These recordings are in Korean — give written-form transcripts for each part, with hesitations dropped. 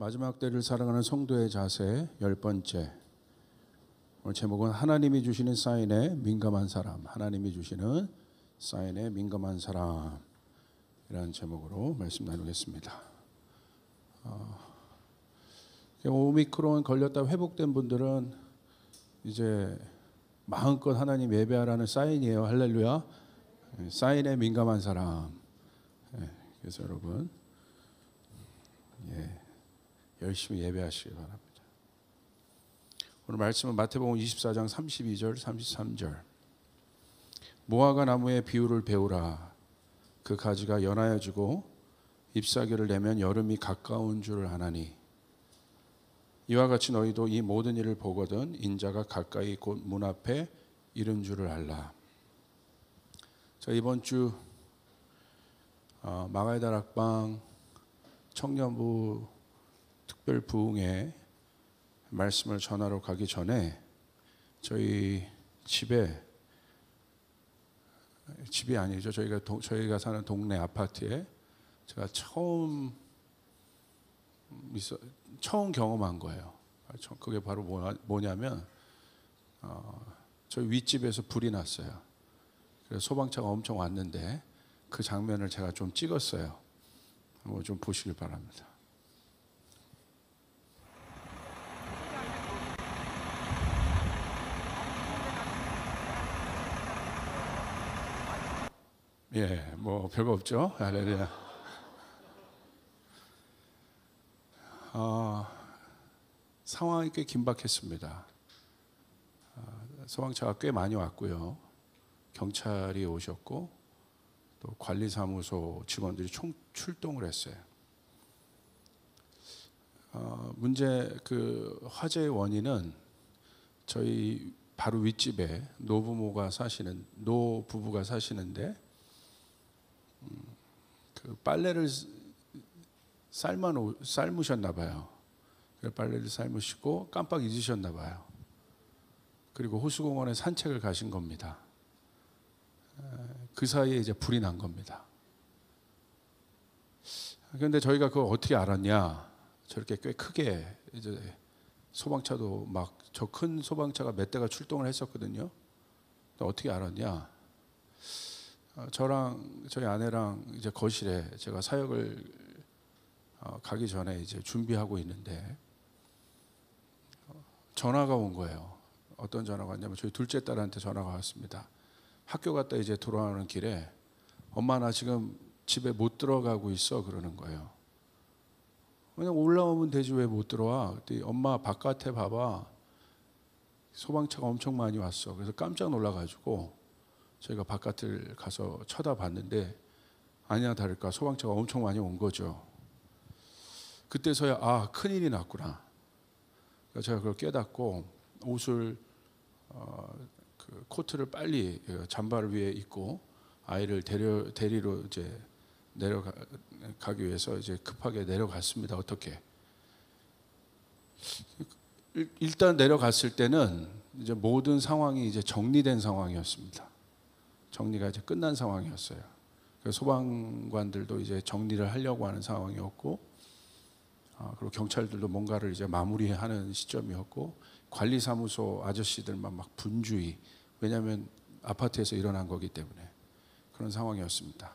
마지막 때를 사랑하는 성도의 자세 10번째. 오늘 제목은 하나님이 주시는 사인에 민감한 사람. 하나님이 주시는 사인에 민감한 사람. 이라는 제목으로 말씀 나누겠습니다. 오미크론 걸렸다 회복된 분들은 이제 마음껏 하나님 예배하라는 사인이에요. 할렐루야. 사인에 민감한 사람. 그래서 여러분 열심히 예배하시기 바랍니다. 오늘 말씀은 마태복음 24장 32절 33절. 무화과 나무의 비유를 배우라. 그 가지가 연하여지고 잎사귀를 내면 여름이 가까운 줄 아나니 이와 같이 너희도 이 모든 일을 보거든 인자가 가까이 곧 문 앞에 이른 줄을 알라. 자, 이번 주 마가의 다락방 청년부 특별 부흥회 말씀을 전하러 가기 전에 저희 집이 아니죠. 저희가 사는 동네 아파트에 제가 처음 경험한 거예요. 그게 바로 뭐냐면 저희 윗집에서 불이 났어요. 그래서 소방차가 엄청 왔는데 그 장면을 제가 좀 찍었어요. 한번 좀 보시길 바랍니다. 뭐 별거 없죠. 할렐루야. 상황이 꽤 긴박했습니다. 소방차가 꽤 많이 왔고요. 경찰이 오셨고 또 관리사무소 직원들이 출동을 했어요. 그 화재의 원인은 저희 바로 윗집에 노부부가 사시는데 그 빨래를 삶으셨나 봐요. 빨래를 삶으시고 깜빡 잊으셨나 봐요. 그리고 호수공원에 산책을 가신 겁니다. 그 사이에 이제 불이 난 겁니다. 그런데 저희가 그걸 어떻게 알았냐? 저렇게 꽤 크게 이제 소방차도 막 저 큰 소방차가 몇 대가 출동을 했었거든요. 어떻게 알았냐? 저랑 저희 아내랑 이제 거실에 제가 사역을 가기 전에 이제 준비하고 있는데 전화가 온 거예요. 어떤 전화가 왔냐면 저희 둘째 딸한테 전화가 왔습니다. 학교 갔다 이제 돌아오는 길에 엄마 나 지금 집에 못 들어가고 있어 그러는 거예요. 그냥 올라오면 되지 왜 못 들어와? 그랬더니 엄마 바깥에 봐봐. 소방차가 엄청 많이 왔어. 그래서 깜짝 놀라가지고 저희가 바깥을 가서 쳐다봤는데 아니나 다를까 소방차가 엄청 많이 온 거죠. 그때서야 큰일이 났구나. 그래서 제가 그걸 깨닫고 옷을 그 코트를 빨리 잠바를 위에 입고 아이를 데리러 이제 내려가기 위해서 이제 급하게 내려갔습니다. 어떻게? 일단 내려갔을 때는 이제 모든 상황이 이제 정리된 상황이었습니다. 정리가 이제 끝난 상황이었어요. 그래서 소방관들도 이제 정리를 하려고 하는 상황이었고, 그리고 경찰들도 뭔가를 이제 마무리하는 시점이었고, 관리사무소 아저씨들만 막 분주히, 왜냐하면 아파트에서 일어난 거기 때문에 그런 상황이었습니다.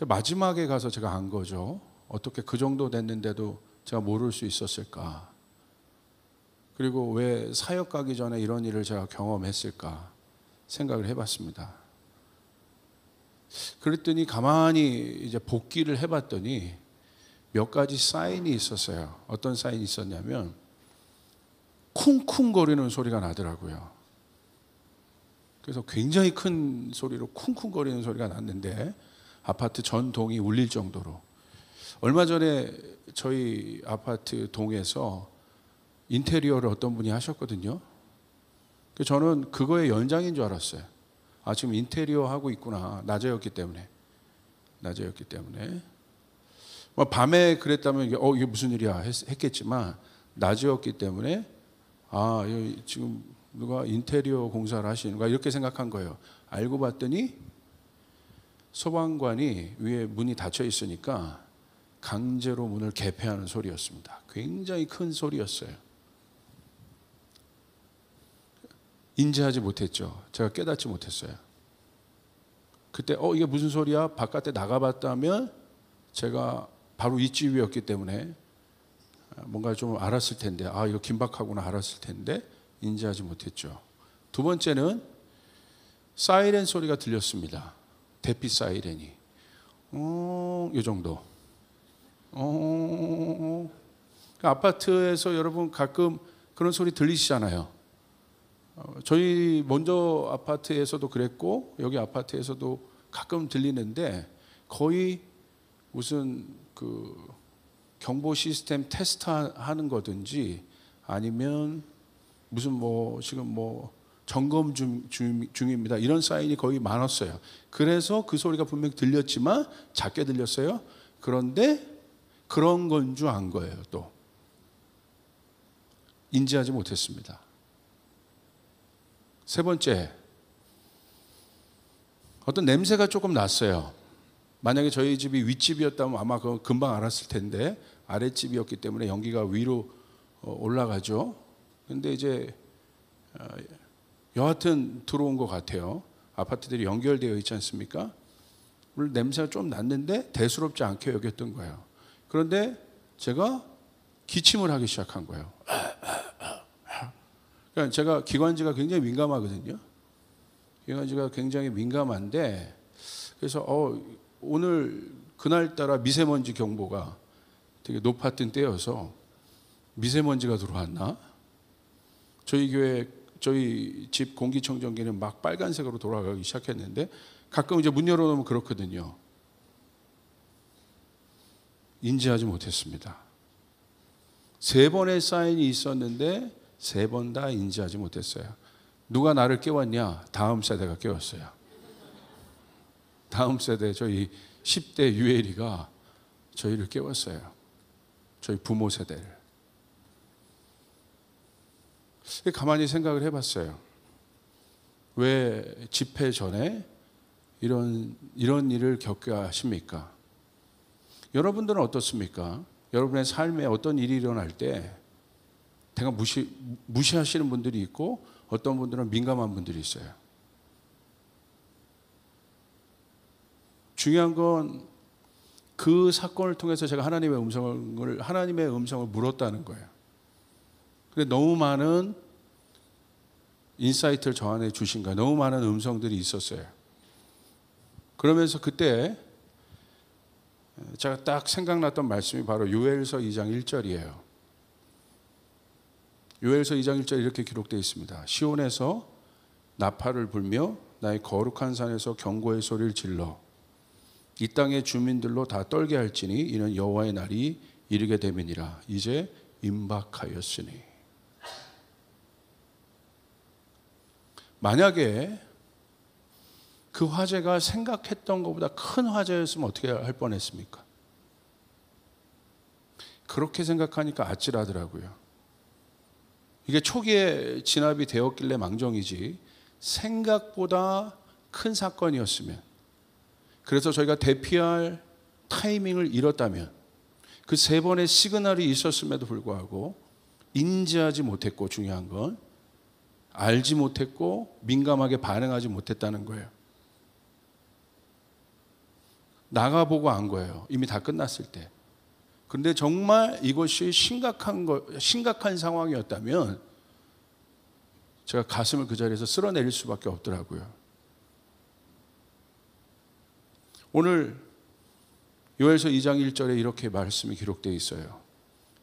마지막에 가서 제가 안 거죠. 어떻게 그 정도 됐는데도 제가 모를 수 있었을까? 그리고 왜 사역 가기 전에 이런 일을 제가 경험했을까 생각을 해봤습니다. 그랬더니 가만히 이제 복기를 해봤더니 몇 가지 사인이 있었어요. 어떤 사인이 있었냐면 쿵쿵거리는 소리가 나더라고요. 그래서 굉장히 큰 소리로 쿵쿵거리는 소리가 났는데 아파트 전 동이 울릴 정도로. 얼마 전에 저희 아파트 동에서 인테리어를 어떤 분이 하셨거든요. 저는 그거의 연장인 줄 알았어요. 지금 인테리어 하고 있구나. 낮에였기 때문에. 밤에 그랬다면 이게 무슨 일이야 했겠지만 낮이었기 때문에 지금 누가 인테리어 공사를 하시는가 이렇게 생각한 거예요. 알고 봤더니 소방관이 위에 문이 닫혀 있으니까 강제로 문을 개폐하는 소리였습니다. 굉장히 큰 소리였어요. 인지하지 못했죠. 제가 깨닫지 못했어요. 그때 이게 무슨 소리야? 바깥에 나가봤다면 제가 바로 이 집이었기 때문에 뭔가 좀 알았을 텐데, 이거 긴박하구나 알았을 텐데 인지하지 못했죠. 두 번째는 사이렌 소리가 들렸습니다. 대피 사이렌이 이 정도. 아파트에서 여러분 가끔 그런 소리 들리시잖아요. 저희 먼저 아파트에서도 그랬고 여기 아파트에서도 가끔 들리는데 거의 무슨 그 경보 시스템 테스트 하는 거든지 아니면 무슨 지금 점검 중입니다. 이런 사인이 거의 많았어요. 그래서 그 소리가 분명히 들렸지만 작게 들렸어요. 그런데 그런 건 줄 안 거예요. 또 인지하지 못했습니다. 세 번째, 어떤 냄새가 조금 났어요. 만약에 저희 집이 윗집이었다면 아마 그건 금방 알았을 텐데 아랫집이었기 때문에 연기가 위로 올라가죠. 근데 이제 여하튼 들어온 것 같아요. 아파트들이 연결되어 있지 않습니까? 물론 냄새가 좀 났는데 대수롭지 않게 여겼던 거예요. 그런데 제가 기침을 하기 시작한 거예요. 그러니까 제가 기관지가 굉장히 민감하거든요. 기관지가 굉장히 민감한데 그래서 오늘 그날따라 미세먼지 경보가 되게 높았던 때여서 미세먼지가 들어왔나? 저희 집 공기청정기는 막 빨간색으로 돌아가기 시작했는데 가끔 이제 문 열어놓으면 그렇거든요. 인지하지 못했습니다. 3번의 사인이 있었는데 3번 다 인지하지 못했어요. 누가 나를 깨웠냐? 다음 세대가 깨웠어요. 다음 세대 저희 10대 유엘이가 저희를 깨웠어요. 저희 부모 세대를. 가만히 생각을 해봤어요. 왜 집회 전에 이런 일을 겪게 하십니까? 여러분들은 어떻습니까? 여러분의 삶에 어떤 일이 일어날 때 내가 무시하시는 분들이 있고 어떤 분들은 민감한 분들이 있어요. 중요한 건 그 사건을 통해서 제가 하나님의 음성을 물었다는 거예요. 근데 너무 많은 인사이트를 저 안에 주신 거예요. 너무 많은 음성들이 있었어요. 그러면서 그때 제가 딱 생각났던 말씀이 바로 요엘서 2장 1절이에요. 요엘서 2장 1절 이렇게 기록되어 있습니다. 시온에서 나팔을 불며 나의 거룩한 산에서 경고의 소리를 질러 이 땅의 주민들로 다 떨게 할지니 이는 여호와의 날이 이르게 됨이니라. 이제 임박하였으니. 만약에 그 화재가 생각했던 것보다 큰 화재였으면 어떻게 할 뻔했습니까? 그렇게 생각하니까 아찔하더라고요. 이게 초기에 진압이 되었길래 망정이지 생각보다 큰 사건이었으면, 그래서 저희가 대피할 타이밍을 잃었다면, 그 3번의 시그널이 있었음에도 불구하고 인지하지 못했고, 중요한 건 알지 못했고 민감하게 반응하지 못했다는 거예요. 나가보고 안 거예요. 이미 다 끝났을 때. 그런데 정말 이것이 심각한 상황이었다면 제가 가슴을 그 자리에서 쓸어내릴 수밖에 없더라고요. 오늘 요엘서 2장 1절에 이렇게 말씀이 기록되어 있어요.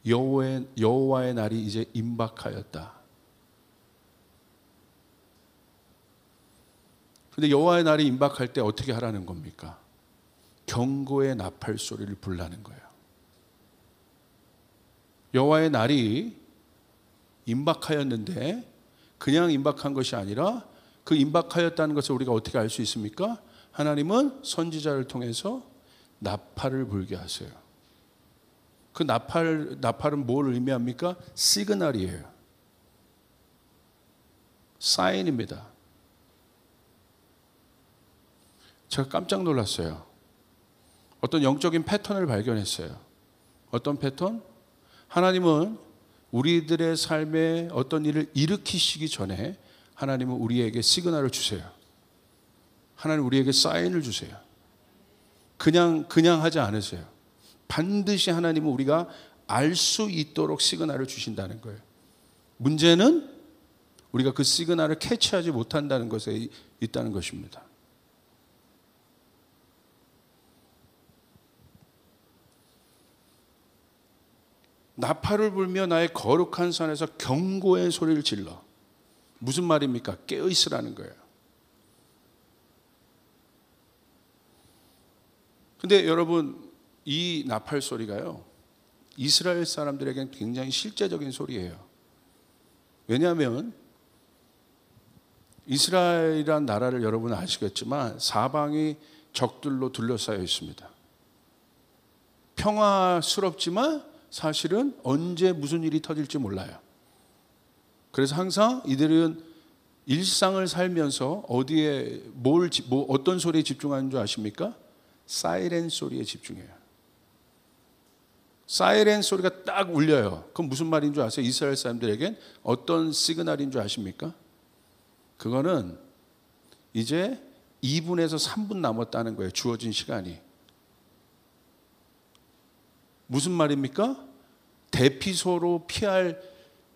여호와의 날이 이제 임박하였다. 그런데 여호와의 날이 임박할 때 어떻게 하라는 겁니까? 경고의 나팔 소리를 불라는 거예요. 여호와의 날이 임박하였는데 그냥 임박한 것이 아니라 그 임박하였다는 것을 우리가 어떻게 알 수 있습니까? 하나님은 선지자를 통해서 나팔을 불게 하세요. 그 나팔은 뭘 의미합니까? 시그널이에요. 사인입니다. 제가 깜짝 놀랐어요. 어떤 영적인 패턴을 발견했어요. 어떤 패턴? 하나님은 우리들의 삶에 어떤 일을 일으키시기 전에 하나님은 우리에게 시그널을 주세요. 하나님 우리에게 사인을 주세요. 그냥 하지 않으세요. 반드시 하나님은 우리가 알 수 있도록 시그널을 주신다는 거예요. 문제는 우리가 그 시그널을 캐치하지 못한다는 것에 있다는 것입니다. 나팔을 불며 나의 거룩한 산에서 경고의 소리를 질러. 무슨 말입니까? 깨어 있으라는 거예요. 근데 여러분, 이 나팔 소리가요, 이스라엘 사람들에게는 굉장히 실제적인 소리예요. 왜냐하면 이스라엘이란 나라를 여러분 아시겠지만 사방이 적들로 둘러싸여 있습니다. 평화스럽지만 사실은 언제 무슨 일이 터질지 몰라요. 그래서 항상 이들은 일상을 살면서 어디에 어떤 소리에 집중하는 줄 아십니까? 사이렌 소리에 집중해요. 사이렌 소리가 딱 울려요. 그건 무슨 말인 줄 아세요? 이스라엘 사람들에겐 어떤 시그널인 줄 아십니까? 그거는 이제 2분에서 3분 남았다는 거예요. 주어진 시간이. 무슨 말입니까? 대피소로 피할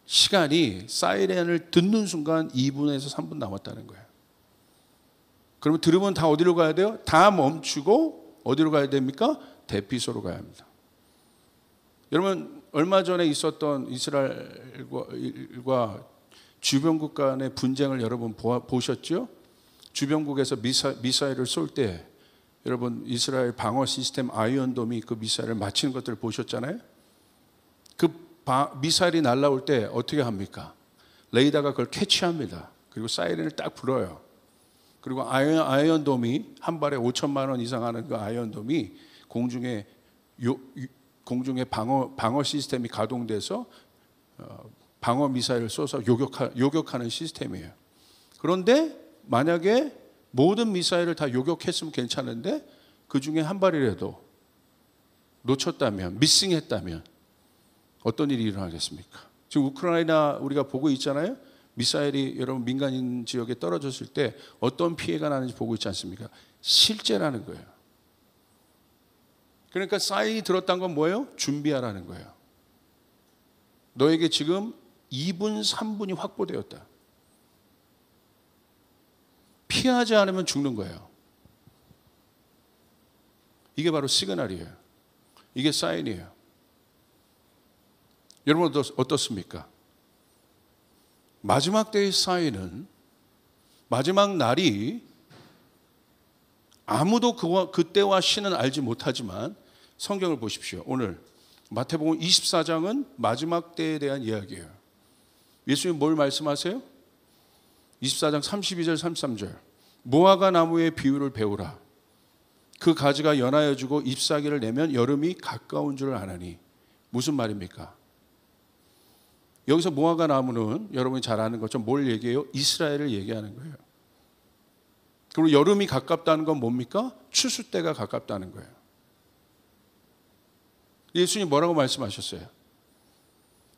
시간이 사이렌을 듣는 순간 2분에서 3분 남았다는 거예요. 그러면 들으면 다 어디로 가야 돼요? 다 멈추고 어디로 가야 됩니까? 대피소로 가야 합니다. 여러분, 얼마 전에 있었던 이스라엘과 주변국 간의 분쟁을 여러분 보셨죠? 주변국에서 미사일을 쏠 때 여러분 이스라엘 방어 시스템 아이언돔이 그 미사일을 맞히는 것들을 보셨잖아요. 그 미사일이 날아올 때 어떻게 합니까? 레이더가 그걸 캐치합니다. 그리고 사이렌을 딱 불어요. 그리고 아이언돔이 한 발에 5천만 원 이상 하는 그 아이언돔이 공중에 방어 시스템이 가동돼서 방어 미사일을 쏘서 요격하는 시스템이에요. 그런데 만약에 모든 미사일을 다 요격했으면 괜찮은데 그 중에 한 발이라도 놓쳤다면, 미싱했다면 어떤 일이 일어나겠습니까? 지금 우크라이나 우리가 보고 있잖아요. 미사일이 여러분 민간인 지역에 떨어졌을 때 어떤 피해가 나는지 보고 있지 않습니까? 실제라는 거예요. 그러니까 사인이 들었다는 건 뭐예요? 준비하라는 거예요. 너에게 지금 2분, 3분이 확보되었다. 피하지 않으면 죽는 거예요. 이게 바로 시그널이에요. 이게 사인이에요. 여러분 어떻습니까? 마지막 때의 사인은 마지막 날이 아무도 그때와 시는 알지 못하지만 성경을 보십시오. 오늘 마태복음 24장은 마지막 때에 대한 이야기예요. 예수님 뭘 말씀하세요? 24장 32절 33절 무화과 나무의 비유를 배우라. 그 가지가 연하여지고 잎사귀를 내면 여름이 가까운 줄을 아나니. 무슨 말입니까? 여기서 무화과 나무는 여러분이 잘 아는 것처럼 뭘 얘기해요? 이스라엘을 얘기하는 거예요. 그리고 여름이 가깝다는 건 뭡니까? 추수 때가 가깝다는 거예요. 예수님 뭐라고 말씀하셨어요?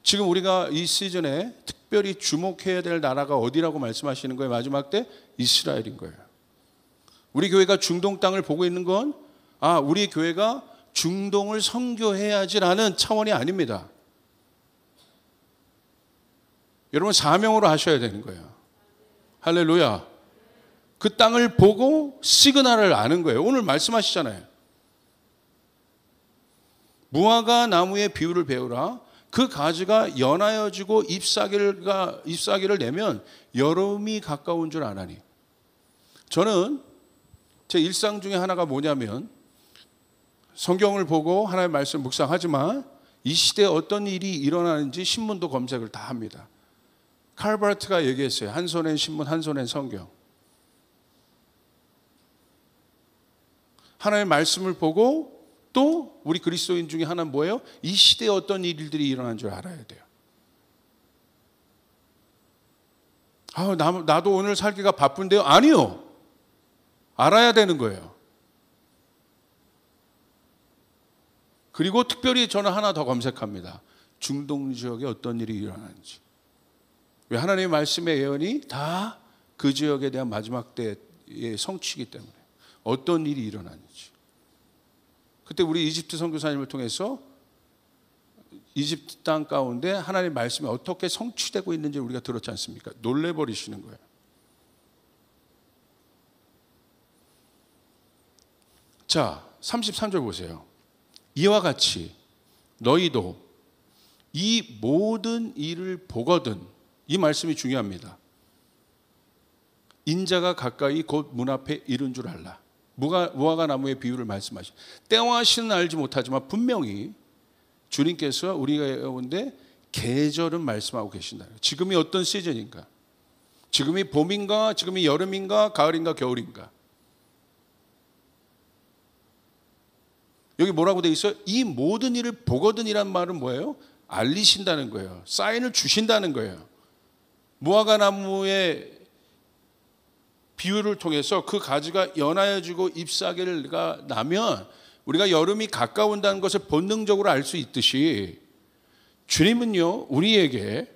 지금 우리가 이 시즌에 특별히 주목해야 될 나라가 어디라고 말씀하시는 거예요? 마지막 때 이스라엘인 거예요. 우리 교회가 중동 땅을 보고 있는 건 우리 교회가 중동을 선교해야지라는 차원이 아닙니다. 여러분 사명으로 하셔야 되는 거예요. 할렐루야. 그 땅을 보고 시그널을 아는 거예요. 오늘 말씀하시잖아요. 무화과 나무의 비유를 배우라. 그 가지가 연하여지고 잎사귀를 내면 여름이 가까운 줄 아나니. 저는 제 일상 중에 하나가 뭐냐면 성경을 보고 하나님의 말씀 묵상하지만 이 시대에 어떤 일이 일어나는지 신문도 검색을 다 합니다. 칼바르트가 얘기했어요. 한 손엔 신문, 한 손엔 성경. 하나님의 말씀을 보고 또 우리 그리스도인 중에 하나는 뭐예요? 이 시대에 어떤 일들이 일어난 줄 알아야 돼요. 나도 오늘 살기가 바쁜데요? 아니요. 알아야 되는 거예요. 그리고 특별히 저는 하나 더 검색합니다. 중동 지역에 어떤 일이 일어나는지. 왜 하나님의 말씀의 예언이 다 그 지역에 대한 마지막 때의 성취이기 때문에 어떤 일이 일어나는지. 그때 우리 이집트 선교사님을 통해서 이집트 땅 가운데 하나님의 말씀이 어떻게 성취되고 있는지 우리가 들었지 않습니까? 놀래버리시는 거예요. 자, 33절 보세요. 이와 같이 너희도 이 모든 일을 보거든. 이 말씀이 중요합니다. 인자가 가까이 곧 문 앞에 이른 줄 알라. 무화과 나무의 비유를 말씀하시. 때와 시는 알지 못하지만 분명히 주님께서 우리가 가운데 계절은 말씀하고 계신다. 지금이 어떤 시즌인가? 지금이 봄인가? 지금이 여름인가? 가을인가? 겨울인가? 여기 뭐라고 돼 있어요? 이 모든 일을 보거든이란 말은 뭐예요? 알리신다는 거예요. 사인을 주신다는 거예요. 무화과 나무의 비유를 통해서 그 가지가 연하여지고 잎사귀가 나면 우리가 여름이 가까운다는 것을 본능적으로 알 수 있듯이 주님은요, 우리에게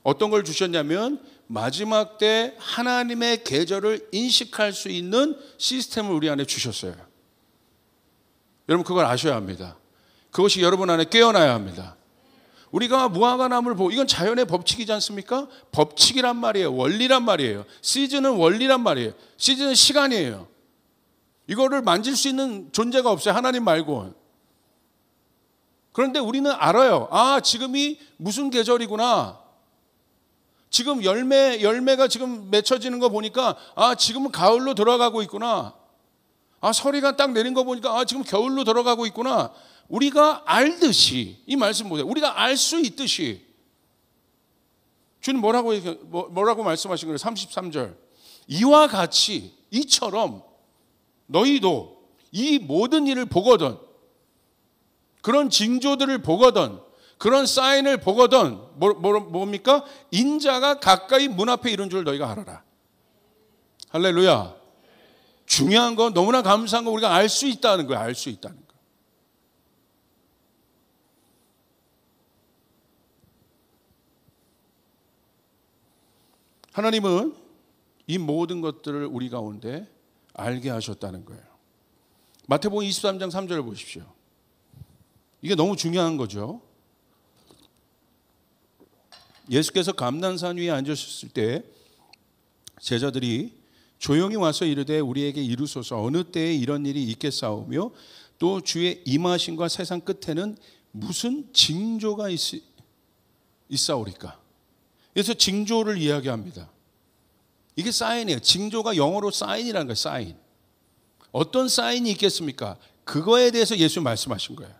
어떤 걸 주셨냐면 마지막 때 하나님의 계절을 인식할 수 있는 시스템을 우리 안에 주셨어요. 여러분 그걸 아셔야 합니다. 그것이 여러분 안에 깨어나야 합니다. 우리가 무화과 나무를 보고 이건 자연의 법칙이지 않습니까? 법칙이란 말이에요. 원리란 말이에요. 시즌은 원리란 말이에요. 시즌은 시간이에요. 이거를 만질 수 있는 존재가 없어요. 하나님 말고. 그런데 우리는 알아요. 아, 지금이 무슨 계절이구나. 지금 열매가 지금 맺혀지는 거 보니까 아, 지금은 가을로 들어가고 있구나. 아, 서리가 딱 내린 거 보니까 아, 지금 겨울로 들어가고 있구나. 우리가 알듯이, 이 말씀 보세요. 우리가 알 수 있듯이. 주님 뭐라고 말씀하신 거예요? 33절. 이와 같이, 이처럼 너희도 이 모든 일을 보거든, 그런 징조들을 보거든, 그런 사인을 보거든, 뭡니까? 인자가 가까이 문 앞에 이른 줄 너희가 알아라. 할렐루야. 중요한 건, 너무나 감사한 건 우리가 알 수 있다는 거예요. 알 수 있다는 거예요. 하나님은 이 모든 것들을 우리 가운데 알게 하셨다는 거예요. 마태복음 23장 3절을 보십시오. 이게 너무 중요한 거죠. 예수께서 감난산 위에 앉으셨을 때 제자들이 조용히 와서 이르되 우리에게 이루소서 어느 때에 이런 일이 있겠사오며 또 주의 임하심과 세상 끝에는 무슨 징조가 있사오리까. 그래서 징조를 이야기합니다. 이게 사인이에요. 징조가 영어로 사인이라는 거예요. 사인. 어떤 사인이 있겠습니까? 그거에 대해서 예수 말씀하신 거예요.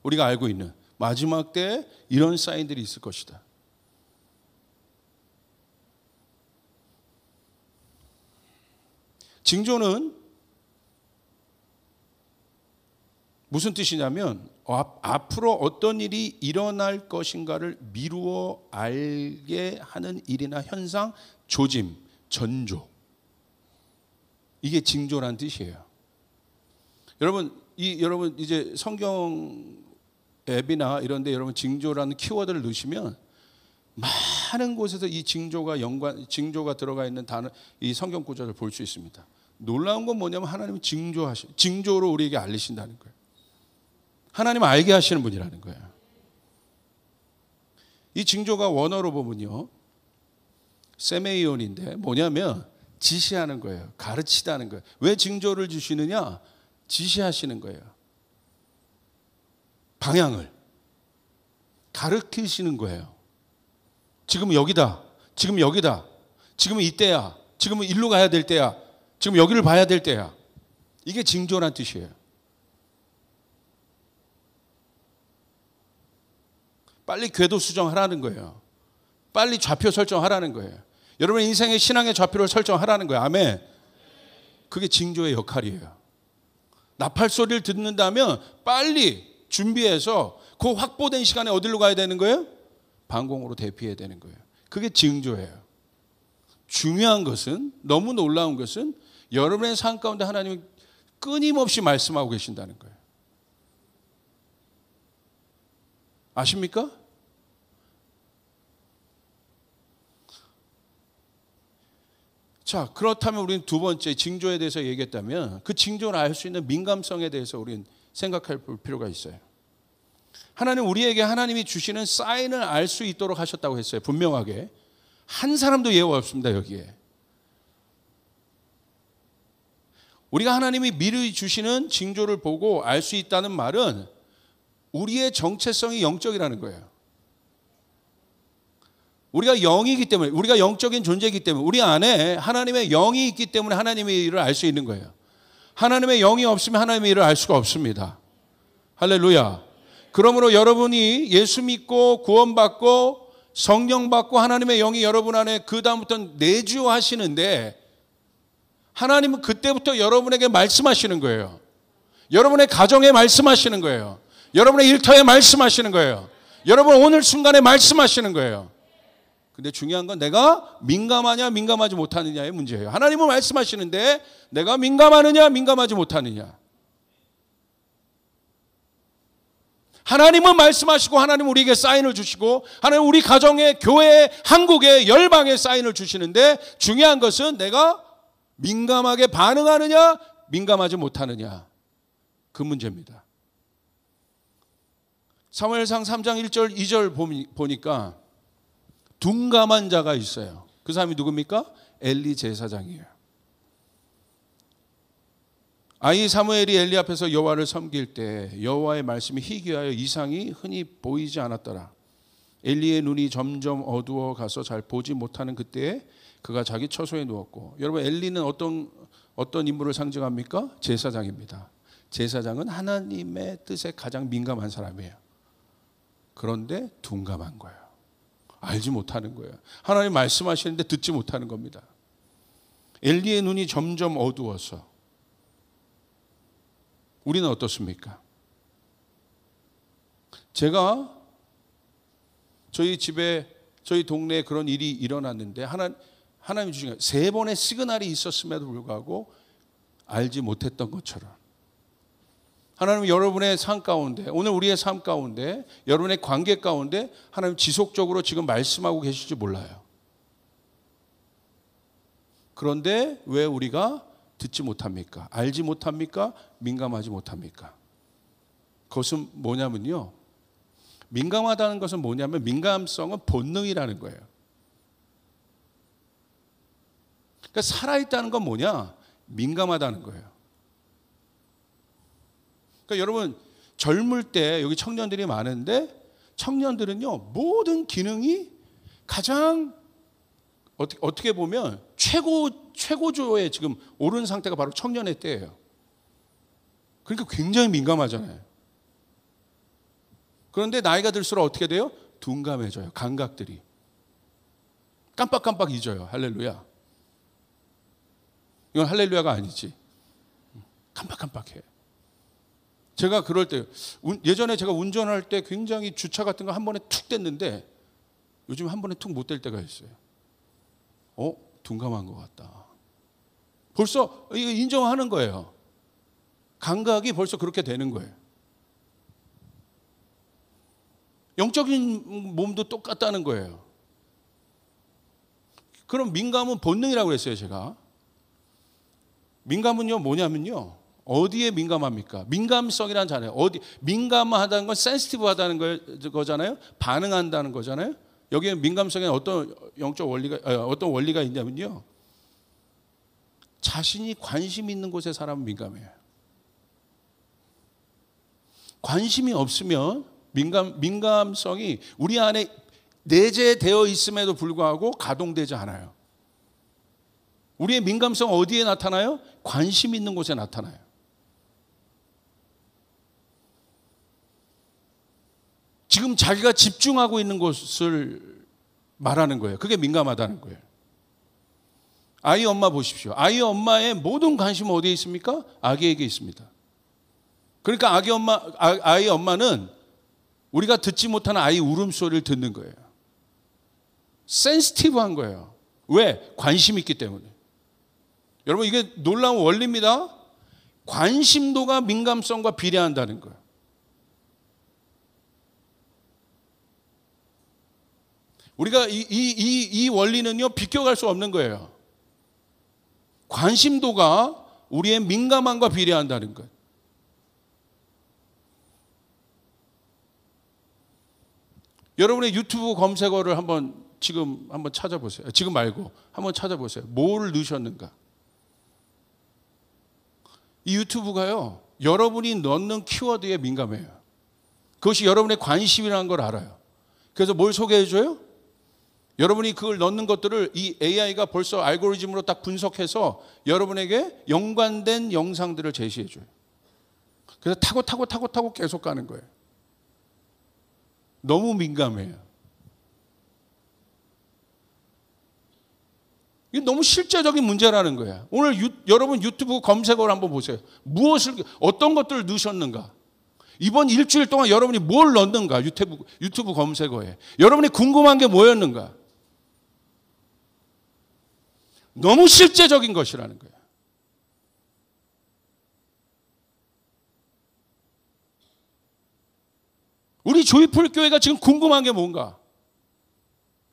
우리가 알고 있는 마지막 때에 이런 사인들이 있을 것이다. 징조는 무슨 뜻이냐면 앞으로 어떤 일이 일어날 것인가를 미루어 알게 하는 일이나 현상, 조짐, 전조. 이게 징조란 뜻이에요. 여러분 이제 성경 앱이나 이런 데 여러분 징조라는 키워드를 넣으시면 많은 곳에서 이 징조가 들어가 있는 단어, 이 성경 구절을 볼 수 있습니다. 놀라운 건 뭐냐면 하나님은 징조로 우리에게 알리신다는 거예요. 하나님 알게 하시는 분이라는 거예요. 이 징조가 원어로 보면요, 세메이온인데 뭐냐면 지시하는 거예요. 가르치다는 거예요. 왜 징조를 주시느냐? 지시하시는 거예요. 방향을 가르치시는 거예요. 지금 여기다. 지금 여기다. 지금은 이때야. 지금은 일로 가야 될 때야. 지금 여기를 봐야 될 때야. 이게 징조란 뜻이에요. 빨리 궤도 수정하라는 거예요. 빨리 좌표 설정하라는 거예요. 여러분의 인생의 신앙의 좌표를 설정하라는 거예요. 아멘. 그게 징조의 역할이에요. 나팔 소리를 듣는다면 빨리 준비해서 그 확보된 시간에 어디로 가야 되는 거예요? 방공으로 대피해야 되는 거예요. 그게 징조예요. 중요한 것은, 너무 놀라운 것은 여러분의 삶 가운데 하나님은 끊임없이 말씀하고 계신다는 거예요. 아십니까? 자, 그렇다면 우리는 두 번째 징조에 대해서 얘기했다면 그 징조를 알 수 있는 민감성에 대해서 우리는 생각할 필요가 있어요. 하나님 우리에게 하나님이 주시는 사인을 알 수 있도록 하셨다고 했어요. 분명하게. 한 사람도 예외 없습니다. 여기에. 우리가 하나님이 미리 주시는 징조를 보고 알 수 있다는 말은 우리의 정체성이 영적이라는 거예요. 우리가 영이기 때문에, 우리가 영적인 존재이기 때문에 우리 안에 하나님의 영이 있기 때문에 하나님의 일을 알 수 있는 거예요. 하나님의 영이 없으면 하나님의 일을 알 수가 없습니다. 할렐루야. 그러므로 여러분이 예수 믿고 구원받고 성령 받고 하나님의 영이 여러분 안에 그 다음부터는 내주하시는데 하나님은 그때부터 여러분에게 말씀하시는 거예요. 여러분의 가정에 말씀하시는 거예요. 여러분의 일터에 말씀하시는 거예요. 여러분 오늘 순간에 말씀하시는 거예요. 근데 중요한 건 내가 민감하냐 민감하지 못하느냐의 문제예요. 하나님은 말씀하시는데 내가 민감하느냐 민감하지 못하느냐. 하나님은 말씀하시고 하나님은 우리에게 사인을 주시고 하나님은 우리 가정에 교회에 한국에 열방에 사인을 주시는데 중요한 것은 내가 민감하게 반응하느냐 민감하지 못하느냐 그 문제입니다. 사무엘상 3장 1절 2절 보니까 둔감한 자가 있어요. 그 사람이 누굽니까? 엘리 제사장이에요. 아이 사무엘이 엘리 앞에서 여호와를 섬길 때 여호와의 말씀이 희귀하여 이상이 흔히 보이지 않았더라. 엘리의 눈이 점점 어두워 가서 잘 보지 못하는 그때에 그가 자기 처소에 누웠고. 여러분 엘리는 어떤 인물을 상징합니까? 제사장입니다. 제사장은 하나님의 뜻에 가장 민감한 사람이에요. 그런데 둔감한 거예요. 알지 못하는 거예요. 하나님 말씀하시는데 듣지 못하는 겁니다. 엘리의 눈이 점점 어두워서. 우리는 어떻습니까? 제가 저희 집에 저희 동네에 그런 일이 일어났는데 하나님 주신 3번의 시그널이 있었음에도 불구하고 알지 못했던 것처럼 하나님은 여러분의 삶 가운데 오늘 우리의 삶 가운데 여러분의 관계 가운데 하나님 지속적으로 지금 말씀하고 계실지 몰라요. 그런데 왜 우리가 듣지 못합니까? 알지 못합니까? 민감하지 못합니까? 그것은 뭐냐면요. 민감하다는 것은 뭐냐면 민감성은 본능이라는 거예요. 그러니까 살아있다는 건 뭐냐? 민감하다는 거예요. 그러니까 여러분 젊을 때 여기 청년들이 많은데 청년들은요 모든 기능이 가장 어떻게 보면 최고조에 지금 오른 상태가 바로 청년의 때예요. 그러니까 굉장히 민감하잖아요. 그런데 나이가 들수록 어떻게 돼요? 둔감해져요. 감각들이 깜빡깜빡 잊어요. 할렐루야. 이건 할렐루야가 아니지. 깜빡깜빡해요. 제가 그럴 때 예전에 제가 운전할 때 굉장히 주차 같은 거 한 번에 툭 뗐는데 요즘 한 번에 툭 못 뗄 때가 있어요. 둔감한 것 같다. 벌써 이거 인정하는 거예요. 감각이 벌써 그렇게 되는 거예요. 영적인 몸도 똑같다는 거예요. 그럼 민감은 본능이라고 그랬어요, 제가. 민감은요, 뭐냐면요. 어디에 민감합니까? 민감성이라는 잖아요. 어디 민감하다는 건 센시티브하다는 거잖아요. 반응한다는 거잖아요. 여기에 민감성에 어떤 영적 원리가 어떤 원리가 있냐면요. 자신이 관심 있는 곳에 사람은 민감해요. 관심이 없으면 민감성이 우리 안에 내재되어 있음에도 불구하고 가동되지 않아요. 우리의 민감성 어디에 나타나요? 관심 있는 곳에 나타나요. 지금 자기가 집중하고 있는 곳을 말하는 거예요. 그게 민감하다는 거예요. 아이 엄마 보십시오. 아이 엄마의 모든 관심은 어디에 있습니까? 아기에게 있습니다. 그러니까 아이 엄마는 우리가 듣지 못하는 아이 울음소리를 듣는 거예요. 센시티브한 거예요. 왜? 관심 있기 때문에. 여러분 이게 놀라운 원리입니다. 관심도가 민감성과 비례한다는 거예요. 우리가 이 원리는요, 비껴갈 수 없는 거예요. 관심도가 우리의 민감함과 비례한다는 것. 여러분의 유튜브 검색어를 지금 한번 찾아보세요. 지금 말고 한번 찾아보세요. 뭐를 넣으셨는가? 이 유튜브가요, 여러분이 넣는 키워드에 민감해요. 그것이 여러분의 관심이라는 걸 알아요. 그래서 뭘 소개해줘요? 여러분이 그걸 넣는 것들을 이 AI가 벌써 알고리즘으로 딱 분석해서 여러분에게 연관된 영상들을 제시해줘요. 그래서 타고 계속 가는 거예요. 너무 민감해요. 이게 너무 실제적인 문제라는 거야. 오늘 여러분 유튜브 검색어를 한번 보세요. 어떤 것들을 넣으셨는가? 이번 일주일 동안 여러분이 뭘 넣었는가? 유튜브 검색어에. 여러분이 궁금한 게 뭐였는가? 너무 실제적인 것이라는 거예요. 우리 조이풀 교회가 지금 궁금한 게 뭔가?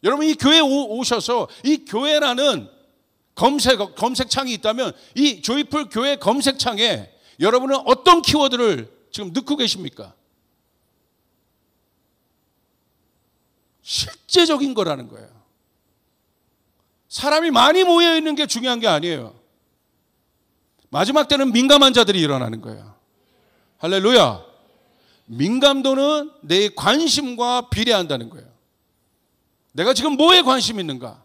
여러분 이 교회에 오셔서 이 교회라는 검색창이 있다면 이 조이풀 교회 검색창에 여러분은 어떤 키워드를 지금 넣고 계십니까? 실제적인 거라는 거예요. 사람이 많이 모여 있는 게 중요한 게 아니에요. 마지막 때는 민감한 자들이 일어나는 거예요. 할렐루야. 민감도는 내 관심과 비례한다는 거예요. 내가 지금 뭐에 관심 있는가?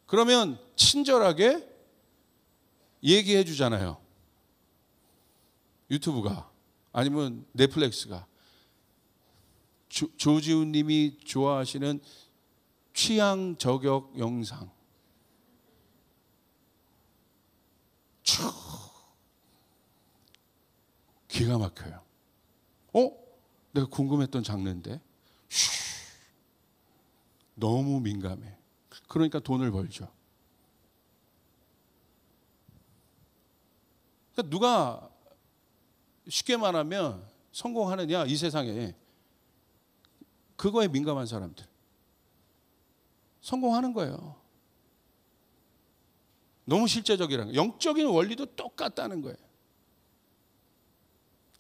그러면 친절하게 얘기해 주잖아요. 유튜브가 아니면 넷플릭스가 조지훈 님이 좋아하시는 취향 저격 영상 쭉 기가 막혀요. 내가 궁금했던 장르인데 너무 민감해. 그러니까 돈을 벌죠. 그러니까 누가 쉽게 말하면 성공하느냐 이 세상에 그거에 민감한 사람들 성공하는 거예요. 너무 실제적이라는 거예요. 영적인 원리도 똑같다는 거예요.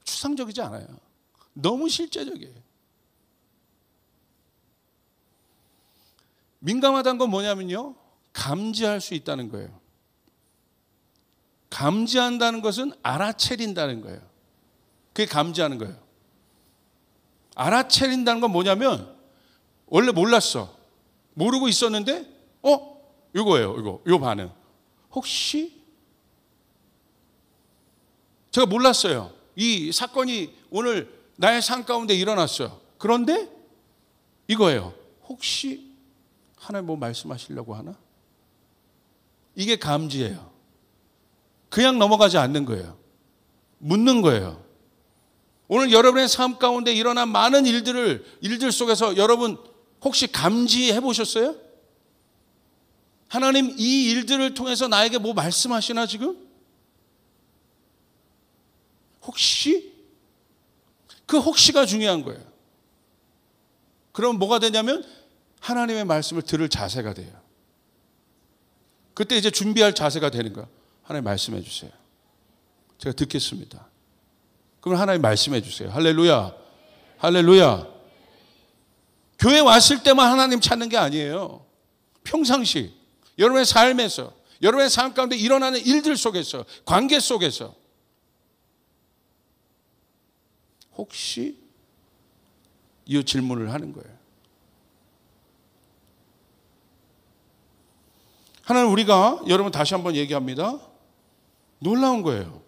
추상적이지 않아요. 너무 실제적이에요. 민감하다는 건 뭐냐면요, 감지할 수 있다는 거예요. 감지한다는 것은 알아채린다는 거예요. 그게 감지하는 거예요. 알아채린다는 건 뭐냐면 원래 몰랐어. 모르고 있었는데 이거예요. 요 반응. 혹시 제가 몰랐어요. 이 사건이 오늘 나의 삶 가운데 일어났어요. 그런데 이거예요. 혹시 하나님 뭐 말씀하시려고 하나? 이게 감지예요. 그냥 넘어가지 않는 거예요. 묻는 거예요. 오늘 여러분의 삶 가운데 일어난 많은 일들 속에서 여러분 혹시 감지해 보셨어요? 하나님 이 일들을 통해서 나에게 뭐 말씀하시나 지금? 혹시? 그 혹시가 중요한 거예요. 그럼 뭐가 되냐면 하나님의 말씀을 들을 자세가 돼요. 그때 이제 준비할 자세가 되는 거예요. 하나님 말씀해 주세요. 제가 듣겠습니다. 그럼 하나님 말씀해 주세요. 할렐루야. 할렐루야. 교회 왔을 때만 하나님 찾는 게 아니에요. 평상시 여러분의 삶에서 여러분의 삶 가운데 일어나는 일들 속에서 관계 속에서 혹시 이 질문을 하는 거예요. 하나는 우리가 여러분 다시 한번 얘기합니다. 놀라운 거예요.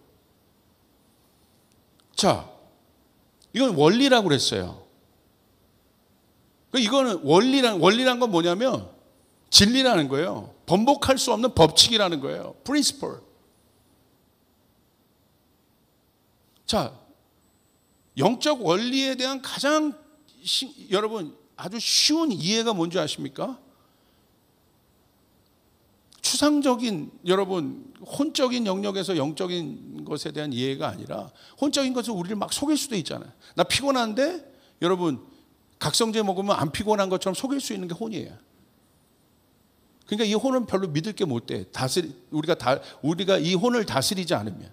자, 이건 원리라고 그랬어요. 이거는 원리란 건 뭐냐면 진리라는 거예요. 번복할 수 없는 법칙이라는 거예요. principle. 자, 영적 원리에 대한 가장 여러분 아주 쉬운 이해가 뭔지 아십니까? 추상적인 여러분 혼적인 영역에서 영적인 것에 대한 이해가 아니라 혼적인 것은 우리를 막 속일 수도 있잖아요. 나 피곤한데 여러분 각성제 먹으면 안 피곤한 것처럼 속일 수 있는 게 혼이에요. 그러니까 이 혼은 별로 믿을 게 못 돼. 우리가 이 혼을 다스리지 않으면.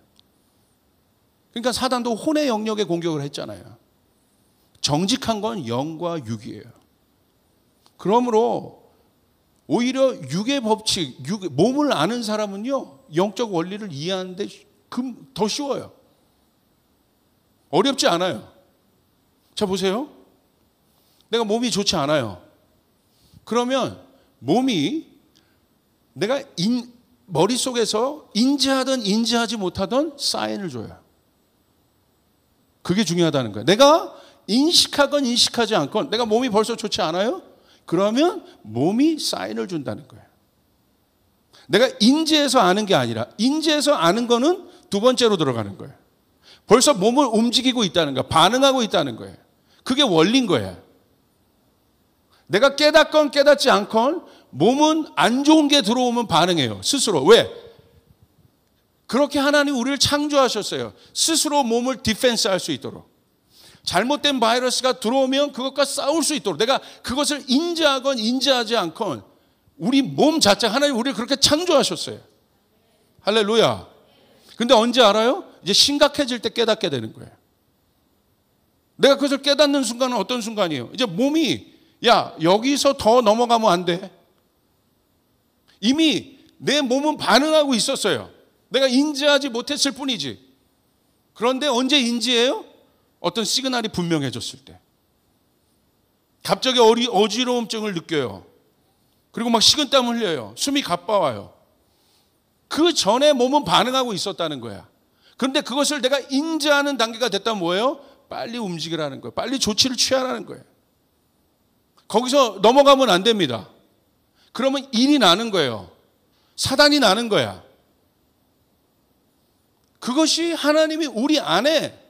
그러니까 사단도 혼의 영역에 공격을 했잖아요. 정직한 건 영과 육이에요. 그러므로 오히려 육의 법칙, 몸을 아는 사람은요, 영적 원리를 이해하는데 더 쉬워요. 어렵지 않아요. 자, 보세요. 내가 몸이 좋지 않아요. 그러면 몸이 내가 머릿속에서 인지하든 인지하지 못하든 사인을 줘요. 그게 중요하다는 거예요. 내가 인식하건 인식하지 않건 내가 몸이 벌써 좋지 않아요? 그러면 몸이 사인을 준다는 거예요. 내가 인지해서 아는 게 아니라 인지해서 아는 거는 두 번째로 들어가는 거예요. 벌써 몸을 움직이고 있다는 거예요. 반응하고 있다는 거예요. 그게 원리인 거예요. 내가 깨닫건 깨닫지 않건 몸은 안 좋은 게 들어오면 반응해요. 스스로. 왜? 그렇게 하나님 우리를 창조하셨어요. 스스로 몸을 디펜스할 수 있도록. 잘못된 바이러스가 들어오면 그것과 싸울 수 있도록 내가 그것을 인지하건 인지하지 않건 우리 몸 자체 하나님 우리를 그렇게 창조하셨어요. 할렐루야. 근데 언제 알아요? 이제 심각해질 때 깨닫게 되는 거예요. 내가 그것을 깨닫는 순간은 어떤 순간이에요? 이제 몸이 야 여기서 더 넘어가면 안 돼. 이미 내 몸은 반응하고 있었어요. 내가 인지하지 못했을 뿐이지. 그런데 언제 인지해요? 어떤 시그널이 분명해졌을 때. 갑자기 어지러움증을 느껴요. 그리고 막 식은땀 흘려요. 숨이 가빠와요. 그 전에 몸은 반응하고 있었다는 거야. 그런데 그것을 내가 인지하는 단계가 됐다면 뭐예요? 빨리 움직이라는 거예요. 빨리 조치를 취하라는 거예요. 거기서 넘어가면 안 됩니다. 그러면 일이 나는 거예요. 사단이 나는 거야. 그것이 하나님이 우리 안에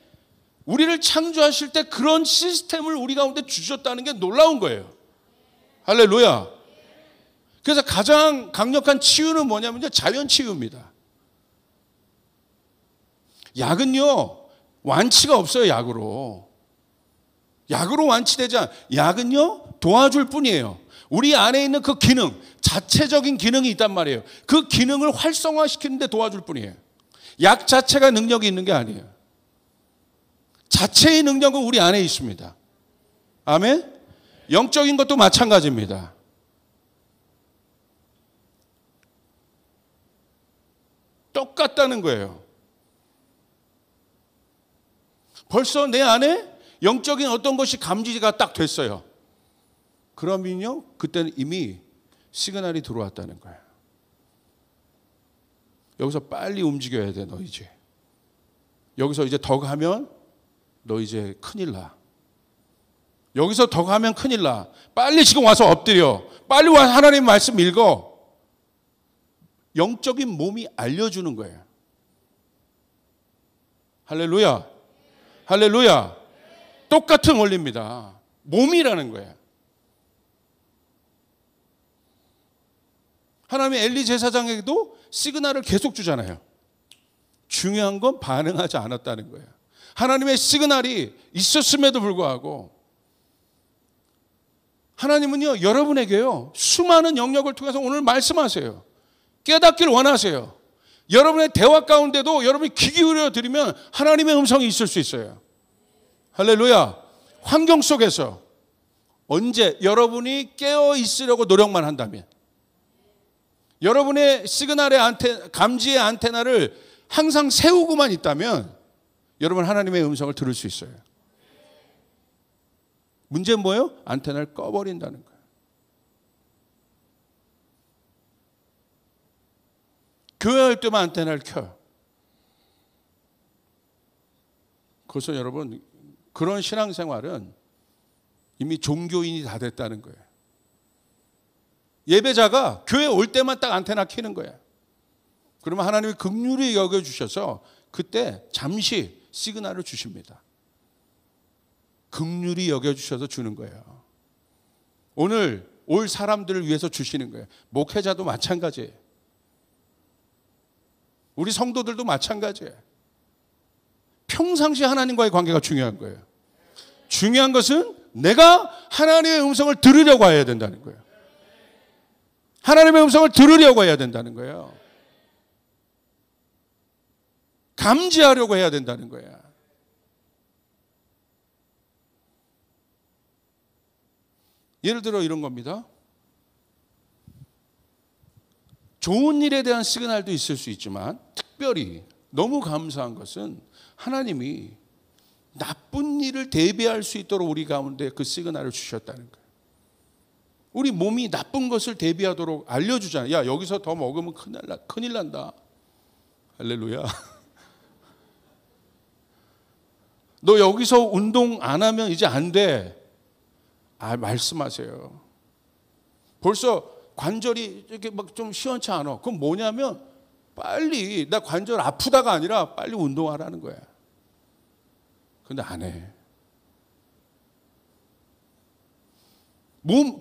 우리를 창조하실 때 그런 시스템을 우리 가운데 주셨다는 게 놀라운 거예요. 할렐루야. 그래서 가장 강력한 치유는 뭐냐면요. 자연 치유입니다. 약은요. 완치가 없어요. 약으로 완치되지 않아요. 약은요. 도와줄 뿐이에요. 우리 안에 있는 그 기능, 자체적인 기능이 있단 말이에요. 그 기능을 활성화시키는 데 도와줄 뿐이에요. 약 자체가 능력이 있는 게 아니에요. 자체의 능력은 우리 안에 있습니다. 아멘? 영적인 것도 마찬가지입니다. 똑같다는 거예요. 벌써 내 안에 영적인 어떤 것이 감지가 딱 됐어요. 그러면요, 그때는 이미 시그널이 들어왔다는 거예요. 여기서 빨리 움직여야 돼, 너 이제. 여기서 이제 더 가면 너 이제 큰일 나. 여기서 더 가면 큰일 나. 빨리 지금 와서 엎드려. 빨리 와서 하나님 말씀 읽어. 영적인 몸이 알려주는 거예요. 할렐루야. 할렐루야. 똑같은 원리입니다. 몸이라는 거예요. 하나님의 엘리 제사장에게도 시그널을 계속 주잖아요. 중요한 건 반응하지 않았다는 거예요. 하나님의 시그널이 있었음에도 불구하고 하나님은요, 여러분에게요, 수많은 영역을 통해서 오늘 말씀하세요. 깨닫기를 원하세요. 여러분의 대화 가운데도 여러분이 귀 기울여 드리면 하나님의 음성이 있을 수 있어요. 할렐루야. 환경 속에서 언제 여러분이 깨어 있으려고 노력만 한다면, 여러분의 시그널의 감지의 안테나를 항상 세우고만 있다면 여러분 하나님의 음성을 들을 수 있어요. 문제는 뭐예요? 안테나를 꺼버린다는 거예요. 교회 할 때만 안테나를 켜요. 그래서 여러분 그런 신앙생활은 이미 종교인이 다 됐다는 거예요. 예배자가 교회 올 때만 딱 안테나 켜는 거예요. 그러면 하나님이 긍휼히 여겨주셔서 그때 잠시 시그널을 주십니다. 긍휼히 여겨주셔서 주는 거예요. 오늘 올 사람들을 위해서 주시는 거예요. 목회자도 마찬가지예요. 우리 성도들도 마찬가지예요. 평상시 하나님과의 관계가 중요한 거예요. 중요한 것은 내가 하나님의 음성을 들으려고 해야 된다는 거예요. 하나님의 음성을 들으려고 해야 된다는 거예요. 감지하려고 해야 된다는 거야. 예를 들어 이런 겁니다. 좋은 일에 대한 시그널도 있을 수 있지만 특별히 너무 감사한 것은 하나님이 나쁜 일을 대비할 수 있도록 우리 가운데 그 시그널을 주셨다는 거예요. 우리 몸이 나쁜 것을 대비하도록 알려주잖아요. 야, 여기서 더 먹으면 큰일 난다. 할렐루야. 너 여기서 운동 안 하면 이제 안 돼. 말씀하세요. 벌써 관절이 이렇게 막 좀 시원치 않아. 그럼 뭐냐면 빨리 나 관절 아프다가 아니라 빨리 운동하라는 거야. 근데 안 해.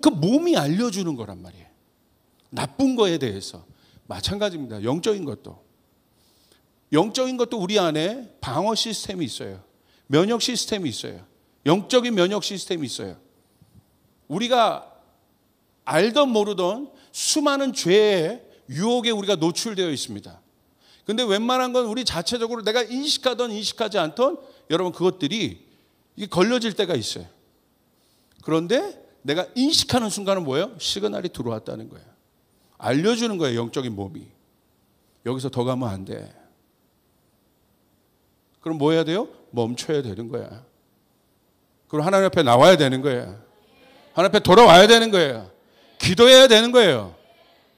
그 몸이 알려주는 거란 말이에요. 나쁜 거에 대해서. 마찬가지입니다. 영적인 것도 우리 안에 방어 시스템이 있어요. 면역 시스템이 있어요. 영적인 면역 시스템이 있어요. 우리가 알던 모르던 수많은 죄의 유혹에 우리가 노출되어 있습니다. 근데 웬만한 건 우리 자체적으로 내가 인식하던 인식하지 않던 여러분 그것들이 이게 걸려질 때가 있어요. 그런데 내가 인식하는 순간은 뭐예요? 시그널이 들어왔다는 거예요. 알려주는 거예요. 영적인 몸이. 여기서 더 가면 안 돼. 그럼 뭐 해야 돼요? 멈춰야 되는 거야. 그럼 하나님 앞에 나와야 되는 거예요. 하나님 앞에 돌아와야 되는 거예요. 기도해야 되는 거예요.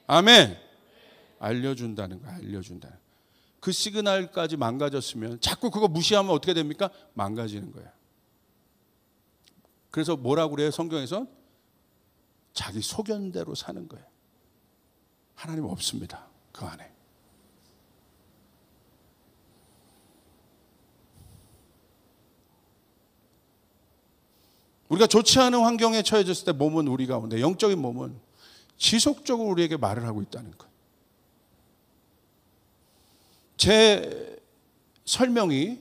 아멘. 알려준다는 거야. 알려준다. 그 시그널까지 망가졌으면 자꾸 그거 무시하면 어떻게 됩니까? 망가지는 거야. 그래서 뭐라고 그래요? 성경에서 자기 소견대로 사는 거예요. 하나님 없습니다. 그 안에. 우리가 좋지 않은 환경에 처해졌을 때 몸은 우리 가운데 영적인 몸은 지속적으로 우리에게 말을 하고 있다는 것. 제 설명이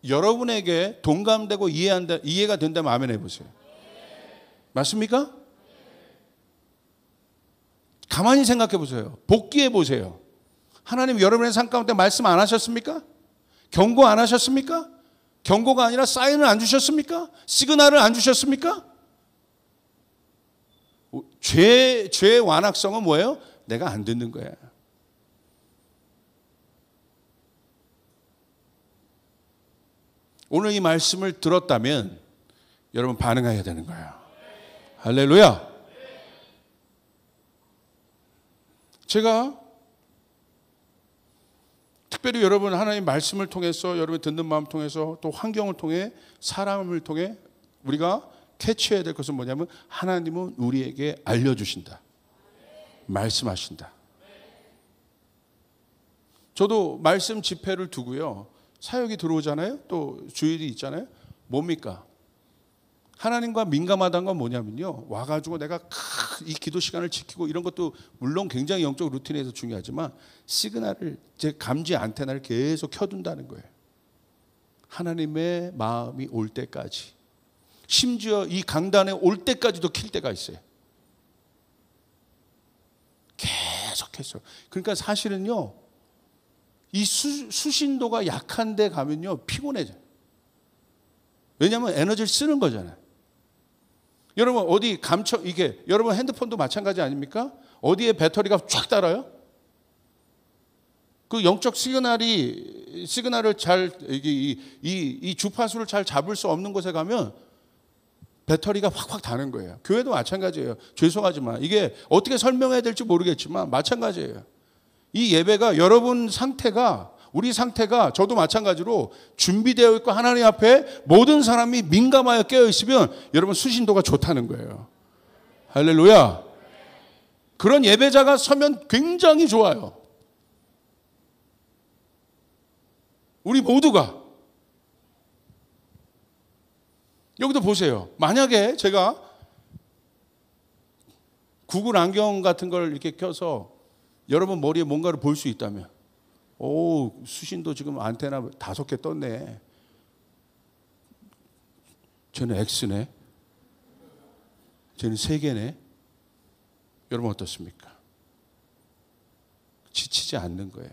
여러분에게 동감되고 이해가 된다면 아멘 해보세요. 맞습니까? 가만히 생각해 보세요. 복귀해 보세요. 하나님 여러분의 삶 가운데 말씀 안 하셨습니까? 경고 안 하셨습니까? 경고가 아니라 사인을 안 주셨습니까? 시그널을 안 주셨습니까? 죄의 완악성은 뭐예요? 내가 안 듣는 거야. 오늘 이 말씀을 들었다면 여러분 반응해야 되는 거예요. 할렐루야. 제가 특별히 여러분 하나님 말씀을 통해서 여러분 듣는 마음 통해서 또 환경을 통해 사람을 통해 우리가 캐치해야 될 것은 뭐냐면 하나님은 우리에게 알려주신다. 말씀하신다. 저도 말씀 집회를 두고요. 사역이 들어오잖아요. 또 주일이 있잖아요. 뭡니까? 하나님과 민감하다는 건 뭐냐면요. 와가지고 내가 이 기도 시간을 지키고 이런 것도 물론 굉장히 영적 루틴에서 중요하지만 시그널을 제 감지 안테나를 계속 켜둔다는 거예요. 하나님의 마음이 올 때까지. 심지어 이 강단에 올 때까지도 킬 때가 있어요. 계속해서. 그러니까 사실은요. 이 수신도가 약한 데 가면요. 피곤해져요. 왜냐하면 에너지를 쓰는 거잖아요. 여러분 어디 이게 여러분 핸드폰도 마찬가지 아닙니까? 어디에 배터리가 쫙 달아요? 그 영적 시그널을 잘 이 주파수를 잘 잡을 수 없는 곳에 가면 배터리가 확확 다는 거예요. 교회도 마찬가지예요. 죄송하지만 이게 어떻게 설명해야 될지 모르겠지만 마찬가지예요. 이 예배가 여러분 상태가 우리 상태가 저도 마찬가지로 준비되어 있고 하나님 앞에 모든 사람이 민감하여 깨어 있으면 여러분 수신도가 좋다는 거예요. 할렐루야. 그런 예배자가 서면 굉장히 좋아요. 우리 모두가. 여기도 보세요. 만약에 제가 구글 안경 같은 걸 이렇게 껴서 여러분 머리에 뭔가를 볼 수 있다면 오, 수신도 지금 안테나 5개 떴네. 쟤는 X네. 쟤는 3개네. 여러분 어떻습니까? 지치지 않는 거예요.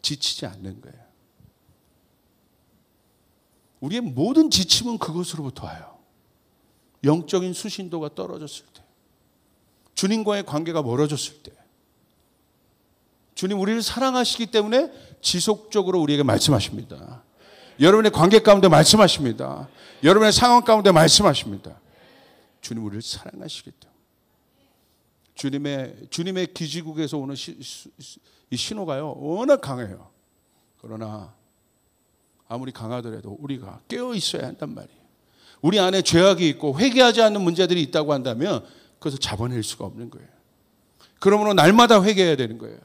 지치지 않는 거예요. 우리의 모든 지침은 그것으로부터 와요. 영적인 수신도가 떨어졌을 때, 주님과의 관계가 멀어졌을 때, 주님 우리를 사랑하시기 때문에 지속적으로 우리에게 말씀하십니다. 여러분의 관계 가운데 말씀하십니다. 여러분의 상황 가운데 말씀하십니다. 주님 우리를 사랑하시기 때문에. 주님의 기지국에서 오는 이 신호가요, 워낙 강해요. 그러나 아무리 강하더라도 우리가 깨어 있어야 한단 말이에요. 우리 안에 죄악이 있고 회개하지 않는 문제들이 있다고 한다면 그것을 잡아낼 수가 없는 거예요. 그러므로 날마다 회개해야 되는 거예요.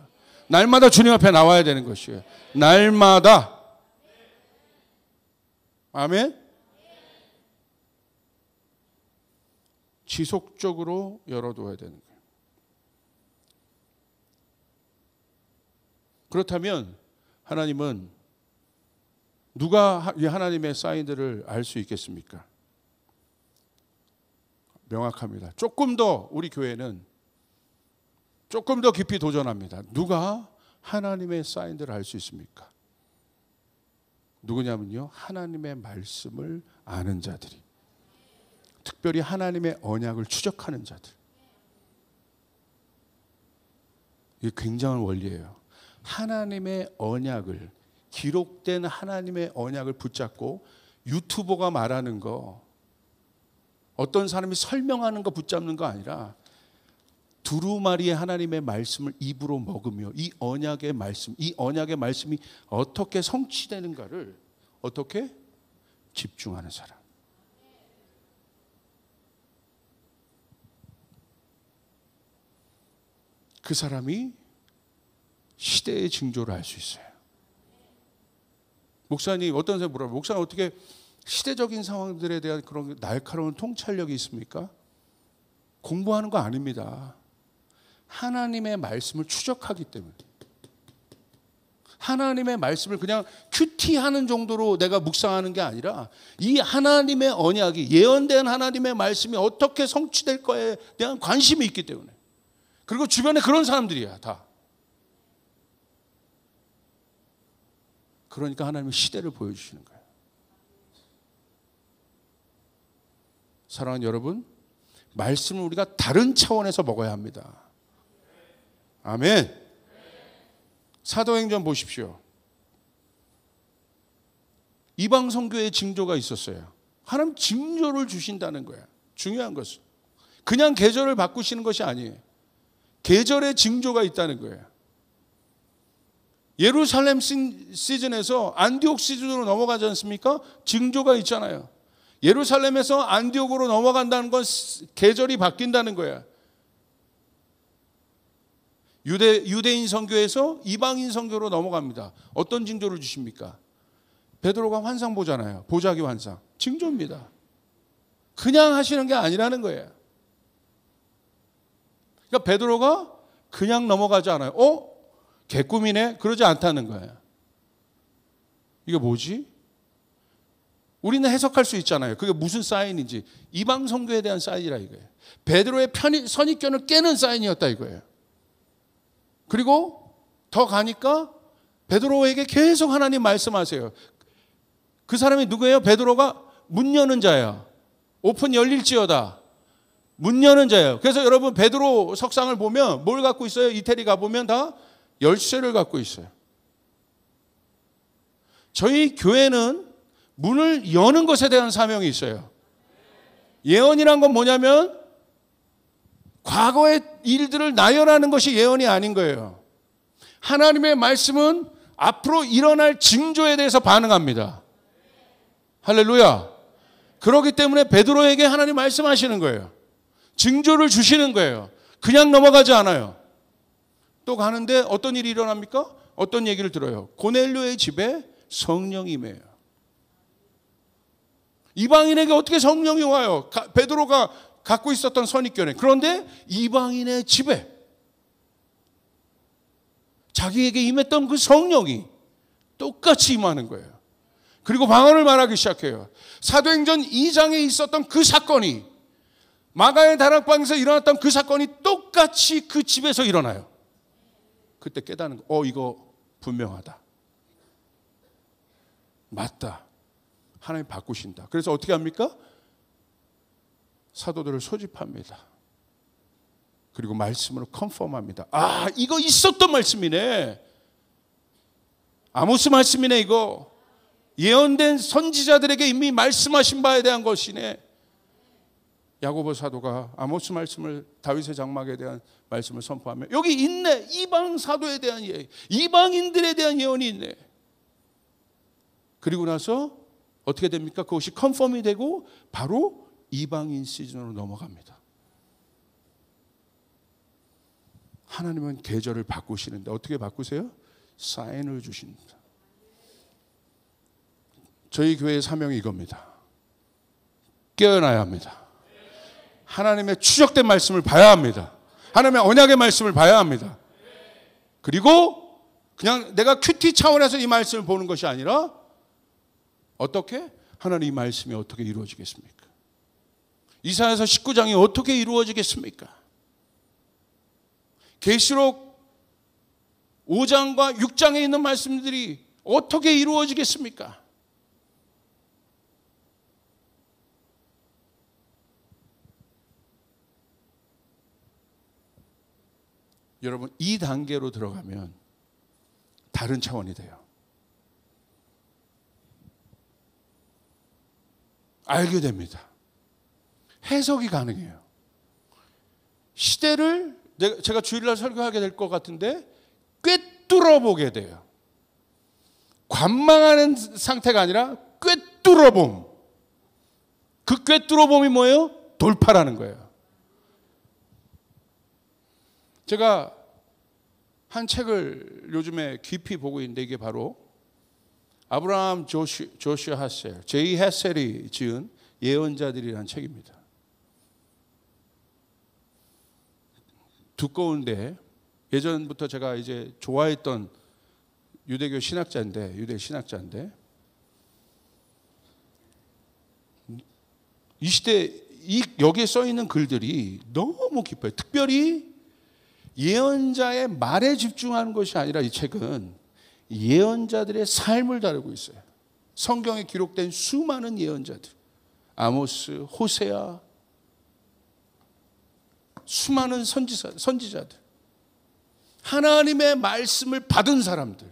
날마다 주님 앞에 나와야 되는 것이에요. 날마다. 아멘? 지속적으로 열어둬야 되는 거예요. 그렇다면 하나님은 누가 이 하나님의 사인들을 알 수 있겠습니까? 명확합니다. 조금 더 우리 교회는 조금 더 깊이 도전합니다. 누가 하나님의 사인들을 알 수 있습니까? 누구냐면요, 하나님의 말씀을 아는 자들이, 특별히 하나님의 언약을 추적하는 자들. 이게 굉장한 원리예요. 하나님의 언약을, 기록된 하나님의 언약을 붙잡고 유튜버가 말하는 거, 어떤 사람이 설명하는 거 붙잡는 거 아니라 두루마리의 하나님의 말씀을 입으로 먹으며 이 언약의 말씀이 어떻게 성취되는가를 어떻게 집중하는 사람. 그 사람이 시대의 징조를 알 수 있어요. 목사님, 어떤 사람이 물어봐요. 목사님 어떻게 시대적인 상황들에 대한 그런 날카로운 통찰력이 있습니까? 공부하는 거 아닙니다. 하나님의 말씀을 추적하기 때문에. 하나님의 말씀을 그냥 큐티하는 정도로 내가 묵상하는 게 아니라 이 하나님의 언약이, 예언된 하나님의 말씀이 어떻게 성취될 거에 대한 관심이 있기 때문에. 그리고 주변에 그런 사람들이야, 다. 그러니까 하나님은 시대를 보여주시는 거예요. 사랑하는 여러분, 말씀을 우리가 다른 차원에서 먹어야 합니다. 아멘. 사도행전 보십시오. 이방 선교의 징조가 있었어요. 하나님 징조를 주신다는 거예요. 중요한 것은 그냥 계절을 바꾸시는 것이 아니에요. 계절의 징조가 있다는 거예요. 예루살렘 시즌에서 안디옥 시즌으로 넘어가지 않습니까? 징조가 있잖아요. 예루살렘에서 안디옥으로 넘어간다는 건 계절이 바뀐다는 거야. 유대인 선교에서 이방인 선교로 넘어갑니다. 어떤 징조를 주십니까? 베드로가 환상 보잖아요. 보자기 환상. 징조입니다. 그냥 하시는 게 아니라는 거예요. 그러니까 베드로가 그냥 넘어가지 않아요. 개꿈이네? 그러지 않다는 거예요. 이게 뭐지? 우리는 해석할 수 있잖아요. 그게 무슨 사인인지. 이방 선교에 대한 사인이라 이거예요. 베드로의 선입견을 깨는 사인이었다 이거예요. 그리고 더 가니까 베드로에게 계속 하나님 말씀하세요. 그 사람이 누구예요? 베드로가 문 여는 자예요. 오픈 열릴지어다. 문 여는 자예요. 그래서 여러분 베드로 석상을 보면 뭘 갖고 있어요? 이태리 가보면 다 열쇠를 갖고 있어요. 저희 교회는 문을 여는 것에 대한 사명이 있어요. 예언이란 건 뭐냐면 과거의 일들을 나열하는 것이 예언이 아닌 거예요. 하나님의 말씀은 앞으로 일어날 징조에 대해서 반응합니다. 할렐루야. 그렇기 때문에 베드로에게 하나님 말씀하시는 거예요. 징조를 주시는 거예요. 그냥 넘어가지 않아요. 또 가는데 어떤 일이 일어납니까? 어떤 얘기를 들어요. 고넬료의 집에 성령이 임해요. 이방인에게 어떻게 성령이 와요? 베드로가 갖고 있었던 선입견에. 그런데 이방인의 집에 자기에게 임했던 그 성령이 똑같이 임하는 거예요. 그리고 방언을 말하기 시작해요. 사도행전 2장에 있었던 그 사건이, 마가의 다락방에서 일어났던 그 사건이 똑같이 그 집에서 일어나요. 그때 깨닫는 거, 이거 분명하다. 맞다. 하나님 바꾸신다. 그래서 어떻게 합니까? 사도들을 소집합니다. 그리고 말씀으로 컨펌합니다. 아, 이거 있었던 말씀이네. 아모스 말씀이네. 이거 예언된 선지자들에게 이미 말씀하신 바에 대한 것이네. 야고보 사도가 아모스 말씀을, 다윗의 장막에 대한 말씀을 선포하며 여기 있네. 이방 사도에 대한 예언, 이방인들에 대한 예언이 있네. 그리고 나서 어떻게 됩니까? 그것이 컨펌이 되고 바로 이방인 시즌으로 넘어갑니다. 하나님은 계절을 바꾸시는데 어떻게 바꾸세요? 사인을 주십니다. 저희 교회의 사명이 이겁니다. 깨어나야 합니다. 하나님의 추적된 말씀을 봐야 합니다. 하나님의 언약의 말씀을 봐야 합니다. 그리고 그냥 내가 큐티 차원에서 이 말씀을 보는 것이 아니라 어떻게? 하나님 이 말씀이 어떻게 이루어지겠습니까? 이사야서 19장이 어떻게 이루어지겠습니까? 계시록 5장과 6장에 있는 말씀들이 어떻게 이루어지겠습니까? 여러분, 이 단계로 들어가면 다른 차원이 돼요. 알게 됩니다. 해석이 가능해요. 시대를 제가 주일날 설교하게 될 것 같은데 꿰뚫어보게 돼요. 관망하는 상태가 아니라 꿰뚫어봄. 그 꿰뚫어봄이 뭐예요? 돌파라는 거예요. 제가 한 책을 요즘에 깊이 보고 있는데 이게 바로 아브라함 조슈아 하셀, 제이 하셀이 지은 예언자들이라는 책입니다. 두꺼운데 예전부터 제가 이제 좋아했던 유대 신학자인데 이 시대 여기에 써 있는 글들이 너무 깊어요. 특별히 예언자의 말에 집중하는 것이 아니라 이 책은 예언자들의 삶을 다루고 있어요. 성경에 기록된 수많은 예언자들, 아모스, 호세아, 수많은 선지자들, 하나님의 말씀을 받은 사람들,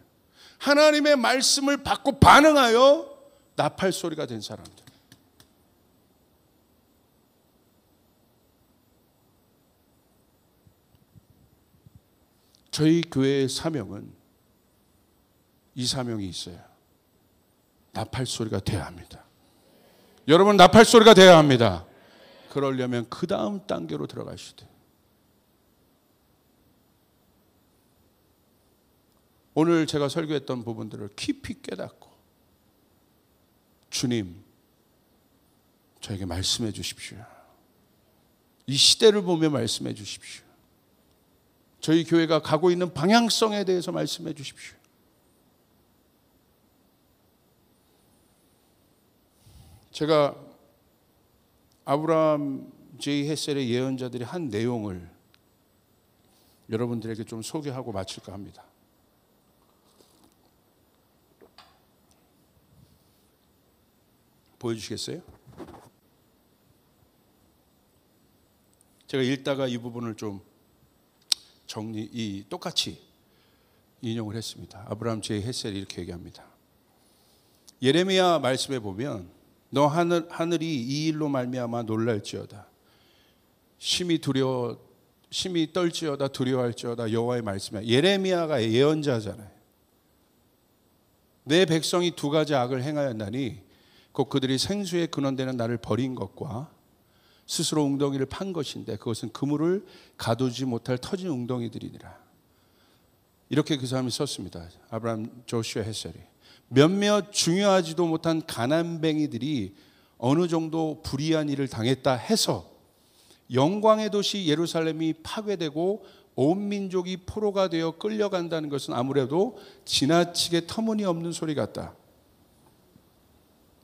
하나님의 말씀을 받고 반응하여 나팔 소리가 된 사람들. 저희 교회의 사명은 이 사명이 있어요. 나팔 소리가 돼야 합니다. 여러분, 나팔 소리가 돼야 합니다. 그러려면 그 다음 단계로 들어가셔야 돼요. 오늘 제가 설교했던 부분들을 깊이 깨닫고 주님, 저에게 말씀해 주십시오. 이 시대를 보며 말씀해 주십시오. 저희 교회가 가고 있는 방향성에 대해서 말씀해 주십시오. 제가 아브라함 제이 헤셀의 예언자들이 한 내용을 여러분들에게 좀 소개하고 마칠까 합니다. 보여주시겠어요? 제가 읽다가 이 부분을 좀 똑같이 인용을 했습니다. 아브라함 제이 헤셀이 이렇게 얘기합니다. 예레미야 말씀에 보면 너 하늘이 이 일로 말미암아 놀랄지어다. 심히 떨지어다 두려워할지어다. 여호와의 말씀이야. 예레미야가 예언자잖아요. 내 백성이 두 가지 악을 행하였나니 곧 그들이 생수의 근원되는 나를 버린 것과 스스로 웅덩이를 판 것인데 그것은 그물을 가두지 못할 터진 웅덩이들이니라. 이렇게 그 사람이 썼습니다. 아브라함 조슈아 헤셀이. 몇몇 중요하지도 못한 가난뱅이들이 어느 정도 불의한 일을 당했다 해서 영광의 도시 예루살렘이 파괴되고 온 민족이 포로가 되어 끌려간다는 것은 아무래도 지나치게 터무니없는 소리 같다.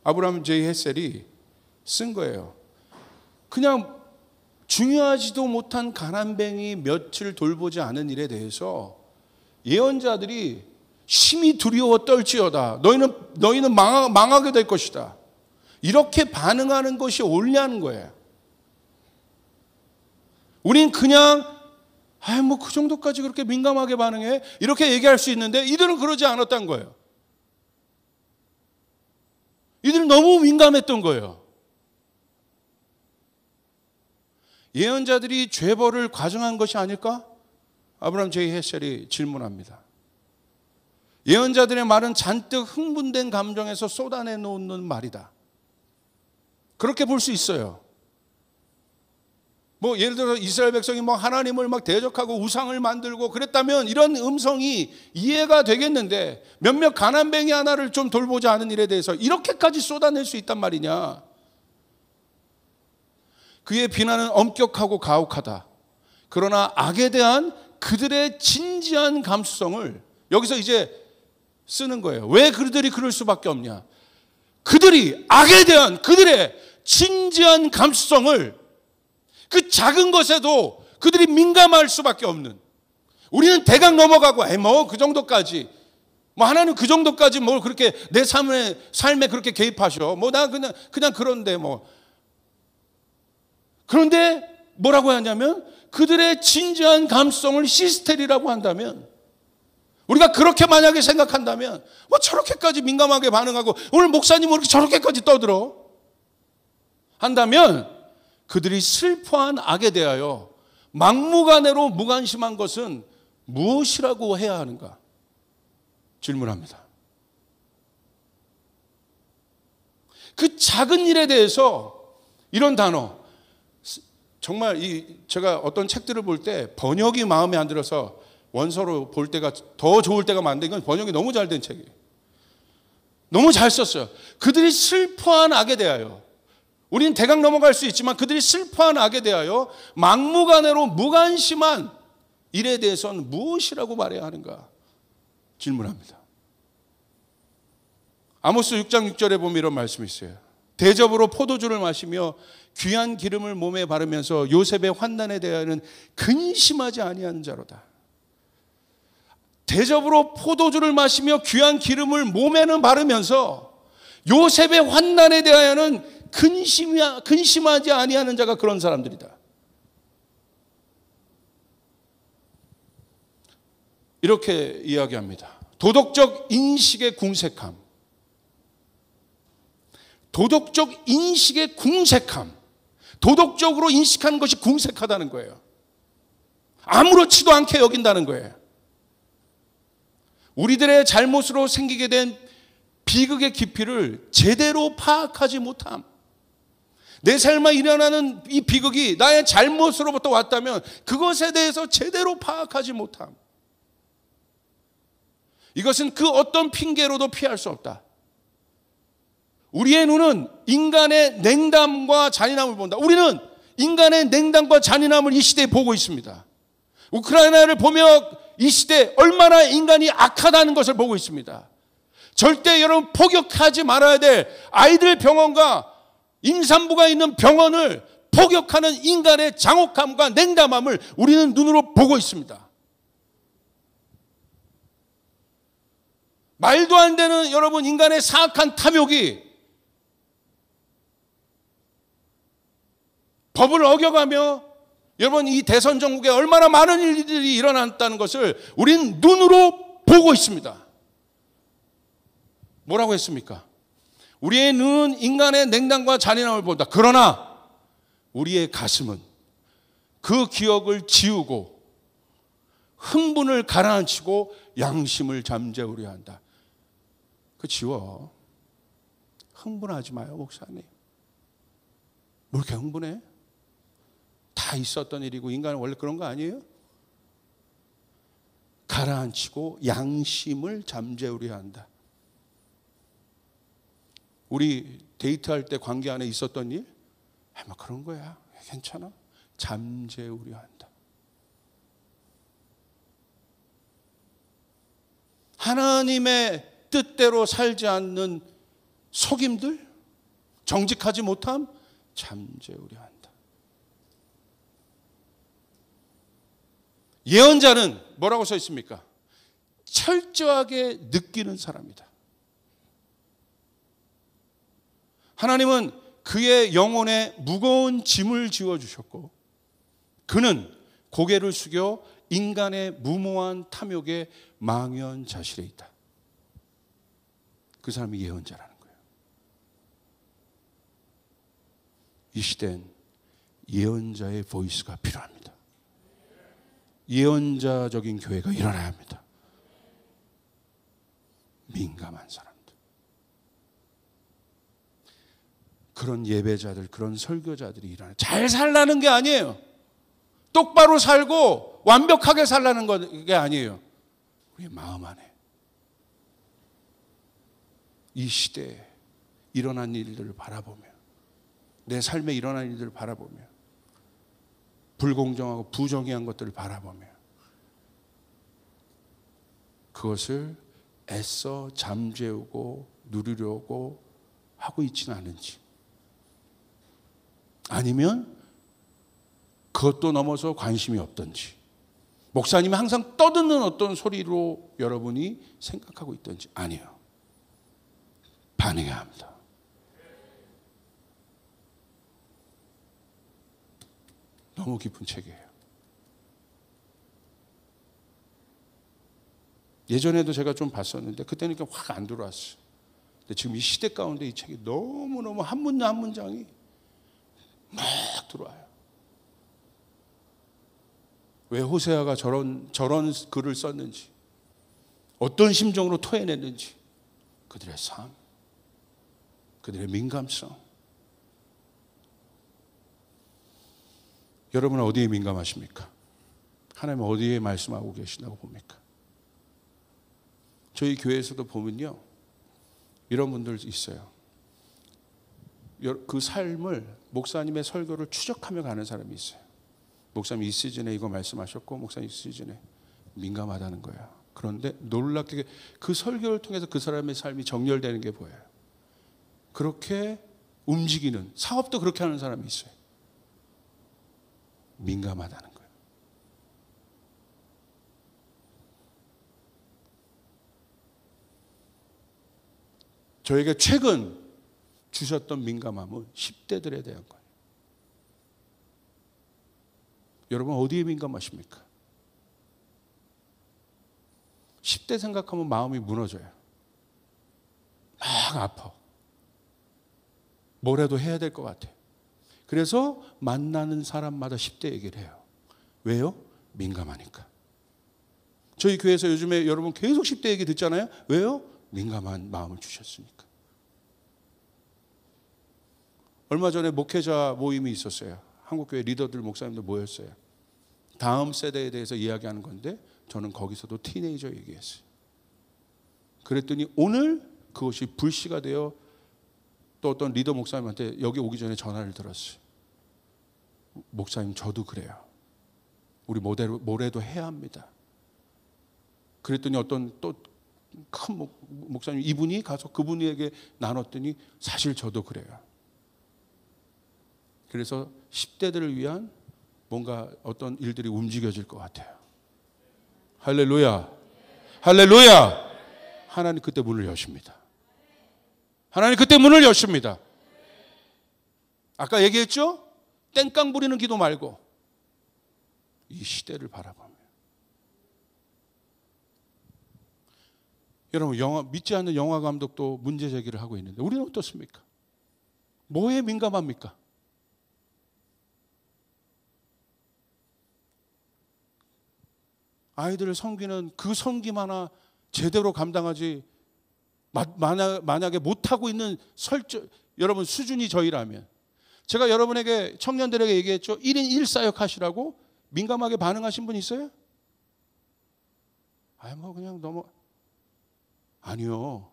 아브라함 J. 햇셀이 쓴 거예요. 그냥 중요하지도 못한 가난뱅이 며칠 돌보지 않은 일에 대해서 예언자들이 심히 두려워 떨지어다. 너희는 망하게 될 것이다. 이렇게 반응하는 것이 옳냐는 거예요. 우린 그냥 뭐 그 정도까지 그렇게 민감하게 반응해? 이렇게 얘기할 수 있는데 이들은 그러지 않았다는 거예요. 이들은 너무 민감했던 거예요. 예언자들이 죄벌을 과정한 것이 아닐까? 아브라함 J. 햇셀이 질문합니다. 예언자들의 말은 잔뜩 흥분된 감정에서 쏟아내놓는 말이다. 그렇게 볼 수 있어요. 예를 들어 이스라엘 백성이 하나님을 대적하고 우상을 만들고 그랬다면 이런 음성이 이해가 되겠는데 몇몇 가난뱅이 하나를 좀 돌보지 않은 일에 대해서 이렇게까지 쏟아낼 수 있단 말이냐. 그의 비난은 엄격하고 가혹하다. 그러나 악에 대한 그들의 진지한 감수성을 여기서 이제 쓰는 거예요. 왜 그들이 그럴 수밖에 없냐. 그들이 악에 대한 그들의 진지한 감수성을 그 작은 것에도 그들이 민감할 수밖에 없는. 우리는 대강 넘어가고 그 정도까지 하나님 그 정도까지 뭘 그렇게 내 삶에 그렇게 개입하셔. 나 그냥 그런데 그런데 뭐라고 하냐면 그들의 진지한 감성을 시스테리라고 한다면, 우리가 그렇게 만약에 생각한다면 저렇게까지 민감하게 반응하고 오늘 목사님은 이렇게 저렇게까지 떠들어 한다면 그들이 슬퍼한 악에 대하여 막무가내로 무관심한 것은 무엇이라고 해야 하는가? 질문합니다. 그 작은 일에 대해서 이런 단어, 정말 제가 어떤 책들을 볼 때 번역이 마음에 안 들어서 원서로 볼 때가 더 좋을 때가 많은데 이건 번역이 너무 잘 된 책이에요. 너무 잘 썼어요. 그들이 슬퍼한 악에 대하여, 우리는 대강 넘어갈 수 있지만 그들이 슬퍼한 악에 대하여 막무가내로 무관심한 일에 대해서는 무엇이라고 말해야 하는가 질문합니다. 아모스 6장 6절에 보면 이런 말씀이 있어요. 대접으로 포도주를 마시며 귀한 기름을 몸에 바르면서 요셉의 환난에 대하여는 근심하지 아니하는 자로다. 대접으로 포도주를 마시며 귀한 기름을 몸에는 바르면서 요셉의 환난에 대하여는 근심하지 아니하는 자가 그런 사람들이다. 이렇게 이야기합니다. 도덕적 인식의 궁색함. 도덕적 인식의 궁색함. 도덕적으로 인식하는 것이 궁색하다는 거예요. 아무렇지도 않게 여긴다는 거예요. 우리들의 잘못으로 생기게 된 비극의 깊이를 제대로 파악하지 못함. 내 삶에 일어나는 이 비극이 나의 잘못으로부터 왔다면 그것에 대해서 제대로 파악하지 못함. 이것은 그 어떤 핑계로도 피할 수 없다. 우리의 눈은 인간의 냉담과 잔인함을 본다. 우리는 인간의 냉담과 잔인함을 이 시대에 보고 있습니다. 우크라이나를 보며 이 시대에 얼마나 인간이 악하다는 것을 보고 있습니다. 절대 여러분 포격하지 말아야 될 아이들 병원과 임산부가 있는 병원을 포격하는 인간의 장혹함과 냉담함을 우리는 눈으로 보고 있습니다. 말도 안 되는 여러분 인간의 사악한 탐욕이 법을 어겨가며 여러분 이 대선 전국에 얼마나 많은 일들이 일어났다는 것을 우린 눈으로 보고 있습니다. 뭐라고 했습니까? 우리의 눈은 인간의 냉담과 잔인함을 본다. 그러나 우리의 가슴은 그 기억을 지우고 흥분을 가라앉히고 양심을 잠재우려 한다. 그 지워. 흥분하지 마요, 목사님. 뭐 이렇게 흥분해? 다 있었던 일이고 인간은 원래 그런 거 아니에요? 가라앉히고 양심을 잠재우려 한다. 우리 데이트할 때 관계 안에 있었던 일? 뭐 그런 거야. 괜찮아. 잠재우려 한다. 하나님의 뜻대로 살지 않는 속임들? 정직하지 못함 잠재우려 한다. 예언자는 뭐라고 써 있습니까? 철저하게 느끼는 사람이다. 하나님은 그의 영혼에 무거운 짐을 지워주셨고 그는 고개를 숙여 인간의 무모한 탐욕에 망연자실해 있다. 그 사람이 예언자라는 거예요. 이 시대엔 예언자의 보이스가 필요합니다. 예언자적인 교회가 일어나야 합니다. 민감한 사람들. 그런 예배자들, 그런 설교자들이 일어나요. 잘 살라는 게 아니에요. 똑바로 살고 완벽하게 살라는 게 아니에요. 우리의 마음 안에 이 시대에 일어난 일들을 바라보며 내 삶에 일어난 일들을 바라보며 불공정하고 부정의한 것들을 바라보며 그것을 애써 잠재우고 누리려고 하고 있지는 않은지, 아니면 그것도 넘어서 관심이 없던지, 목사님이 항상 떠드는 어떤 소리로 여러분이 생각하고 있던지. 아니에요. 반응해야 합니다. 너무 깊은 책이에요. 예전에도 제가 좀 봤었는데 그때는 확 안 들어왔어요. 근데 지금 이 시대 가운데 이 책이 너무너무 한 문장 한 문장이 막 들어와요. 왜 호세아가 저런 글을 썼는지, 어떤 심정으로 토해냈는지, 그들의 삶, 그들의 민감성. 여러분은 어디에 민감하십니까? 하나님 어디에 말씀하고 계시다고 봅니까? 저희 교회에서도 보면요, 이런 분들 있어요. 그 삶을, 목사님의 설교를 추적하며 가는 사람이 있어요. 목사님 이 시즌에 이거 말씀하셨고 목사님 이 시즌에 민감하다는 거예요. 그런데 놀랍게 그 설교를 통해서 그 사람의 삶이 정렬되는 게 보여요. 그렇게 움직이는, 사업도 그렇게 하는 사람이 있어요. 민감하다는 거예요. 저에게 최근 주셨던 민감함은 10대들에 대한 거예요. 여러분 어디에 민감하십니까? 10대 생각하면 마음이 무너져요. 막 아파. 뭐라도 해야 될 것 같아요. 그래서 만나는 사람마다 10대 얘기를 해요. 왜요? 민감하니까. 저희 교회에서 요즘에 여러분 계속 10대 얘기 듣잖아요. 왜요? 민감한 마음을 주셨으니까. 얼마 전에 목회자 모임이 있었어요. 한국교회 리더들, 목사님들 모였어요. 다음 세대에 대해서 이야기하는 건데 저는 거기서도 티네이저 얘기했어요. 그랬더니 오늘 그것이 불씨가 되어 또 어떤 리더 목사님한테 여기 오기 전에 전화를 들었어요. 목사님 저도 그래요. 우리 뭐래도 해야 합니다. 그랬더니 어떤 또 큰 목사님, 이분이 가서 그분에게 나눴더니 사실 저도 그래요. 그래서 10대들을 위한 뭔가 어떤 일들이 움직여질 것 같아요. 할렐루야. 할렐루야. 하나님 그때 문을 여십니다. 하나님 그때 문을 여십니다. 아까 얘기했죠? 땡깡 부리는 기도 말고 이 시대를 바라보며. 여러분 믿지 않는 영화 감독도 문제 제기를 하고 있는데 우리는 어떻습니까? 뭐에 민감합니까? 아이들을 섬기는 그 섬김 하나 제대로 감당하지 만약에 못하고 있는 여러분 수준이 저희라면, 제가 여러분에게 청년들에게 얘기했죠. 1인 1사역 하시라고. 민감하게 반응하신 분 있어요? 그냥 아니요.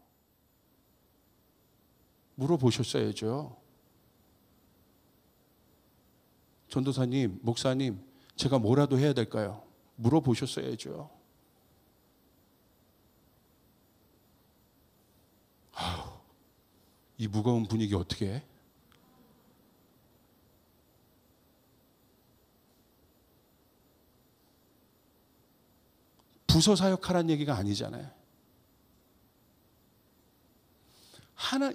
물어보셨어야죠. 전도사님, 목사님, 제가 뭐라도 해야 될까요? 물어보셨어야죠. 이 무거운 분위기 어떻게 해? 부서 사역하라는 얘기가 아니잖아요.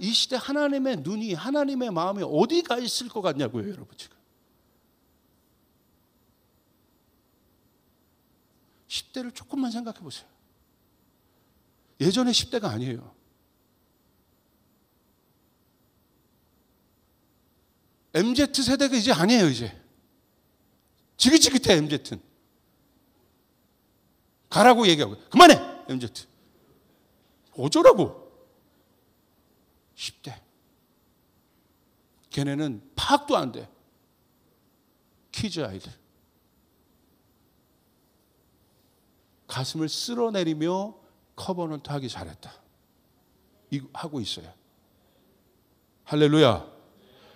이 시대 하나님의 눈이, 하나님의 마음이 어디가 있을 것 같냐고요, 여러분. 지금 10대를 조금만 생각해 보세요. 예전의 10대가 아니에요. MZ세대가 이제 아니에요. 이제 지긋지긋해. MZ는 가라고 얘기하고 그만해. MZ 어쩌라고. 10대 걔네는 파악도 안 돼. 키즈 아이들 가슴을 쓸어내리며 커버넌트 하기 잘했다 이거 하고 있어요. 할렐루야.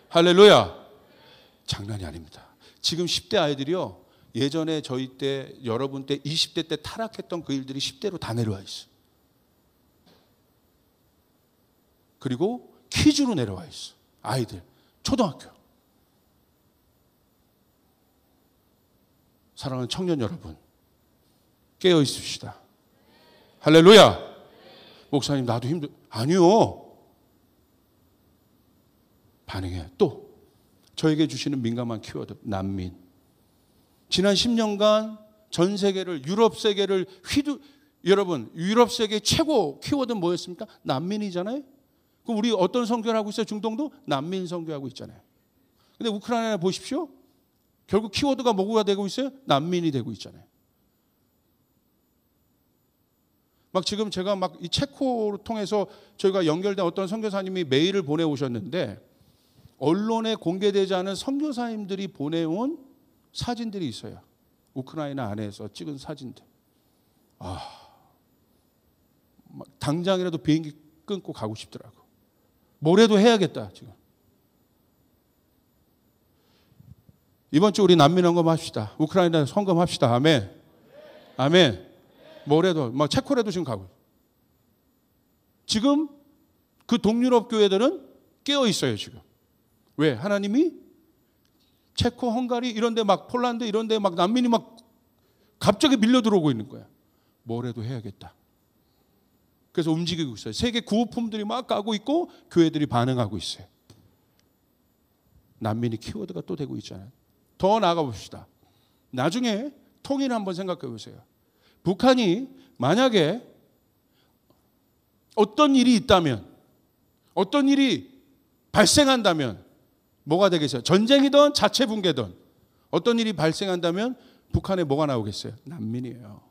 할렐루야. 장난이 아닙니다. 지금 10대 아이들이요, 예전에 저희 때, 여러분 때, 20대 때 타락했던 그 일들이 10대로 다 내려와 있어. 그리고 퀴즈로 내려와 있어. 아이들 초등학교. 사랑하는 청년 여러분, 깨어 있읍시다. 할렐루야. 목사님 나도 힘들. 아니요. 반응해. 또 저에게 주시는 민감한 키워드, 난민. 지난 10년간 전 세계를, 유럽 세계를 여러분, 유럽 세계 최고 키워드는 뭐였습니까? 난민이잖아요. 그럼 우리 어떤 선교를 하고 있어요? 중동도 난민 선교하고 있잖아요. 근데 우크라이나 보십시오. 결국 키워드가 뭐가 되고 있어요? 난민이 되고 있잖아요. 막 지금 제가 막 이 체코를 통해서 저희가 연결된 어떤 선교사님이 메일을 보내오셨는데, 언론에 공개되지 않은 선교사님들이 보내온 사진들이 있어요. 우크라이나 안에서 찍은 사진들. 당장이라도 비행기 끊고 가고 싶더라고. 뭐라도 해야겠다 지금. 이번 주 우리 난민 헌금합시다. 우크라이나 헌금합시다. 아멘. 아멘. 뭐라도 막 체코라도 지금 가고. 지금 그 동유럽 교회들은 깨어 있어요 지금. 왜? 하나님이 체코, 헝가리 이런 데 막 폴란드 이런 데 막 난민이 막 갑자기 밀려 들어오고 있는 거야. 뭐라도 해야겠다. 그래서 움직이고 있어요. 세계 구호품들이 막 가고 있고 교회들이 반응하고 있어요. 난민이 키워드가 또 되고 있잖아요. 더 나아가 봅시다. 나중에 통일 한번 생각해 보세요. 북한이 만약에 어떤 일이 있다면, 어떤 일이 발생한다면 뭐가 되겠어요? 전쟁이든 자체 붕괴든 어떤 일이 발생한다면 북한에 뭐가 나오겠어요? 난민이에요.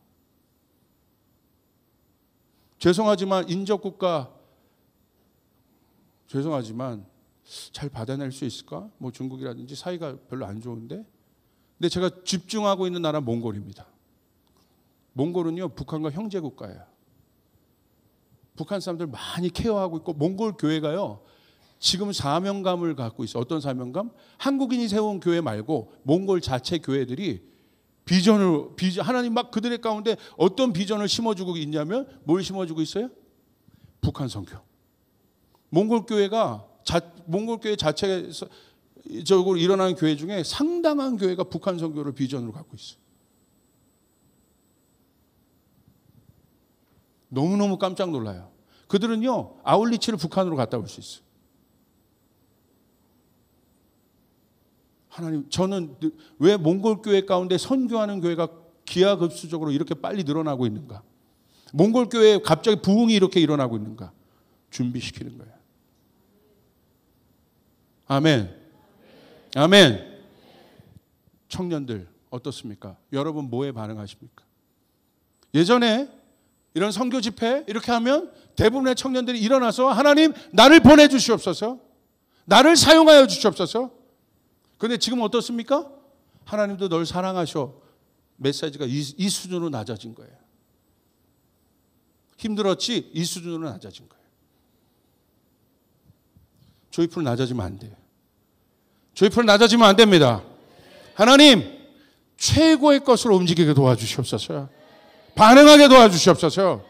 죄송하지만 인접국가, 죄송하지만 잘 받아낼 수 있을까? 뭐 중국이라든지 사이가 별로 안 좋은데. 근데 제가 집중하고 있는 나라 몽골입니다. 몽골은요, 북한과 형제 국가예요. 북한 사람들 많이 케어하고 있고, 몽골 교회가요 지금 사명감을 갖고 있어요. 어떤 사명감? 한국인이 세운 교회 말고 몽골 자체 교회들이 하나님 막 그들의 가운데 어떤 비전을 심어주고 있냐면, 뭘 심어주고 있어요? 북한 선교. 몽골 교회 자체적으로 일어나는 교회 중에 상당한 교회가 북한 선교를 비전으로 갖고 있어요. 너무너무 깜짝 놀라요. 그들은요, 아울리치를 북한으로 갔다 올 수 있어요. 하나님, 저는 왜 몽골 교회 가운데 선교하는 교회가 기하급수적으로 이렇게 빨리 늘어나고 있는가? 몽골 교회에 갑자기 부흥이 이렇게 일어나고 있는가? 준비시키는 거예요. 아멘. 아멘. 청년들 어떻습니까? 여러분 뭐에 반응하십니까? 예전에 이런 선교 집회 이렇게 하면 대부분의 청년들이 일어나서 하나님 나를 보내주시옵소서, 나를 사용하여 주시옵소서. 그런데 지금 어떻습니까? 하나님도 널 사랑하셔. 메시지가 이 수준으로 낮아진 거예요. 힘들었지? 이 수준으로 낮아진 거예요. 조이풀 낮아지면 안 돼요. 조이풀 낮아지면 안 됩니다. 하나님 최고의 것으로 움직이게 도와주시옵소서. 반응하게 도와주시옵소서.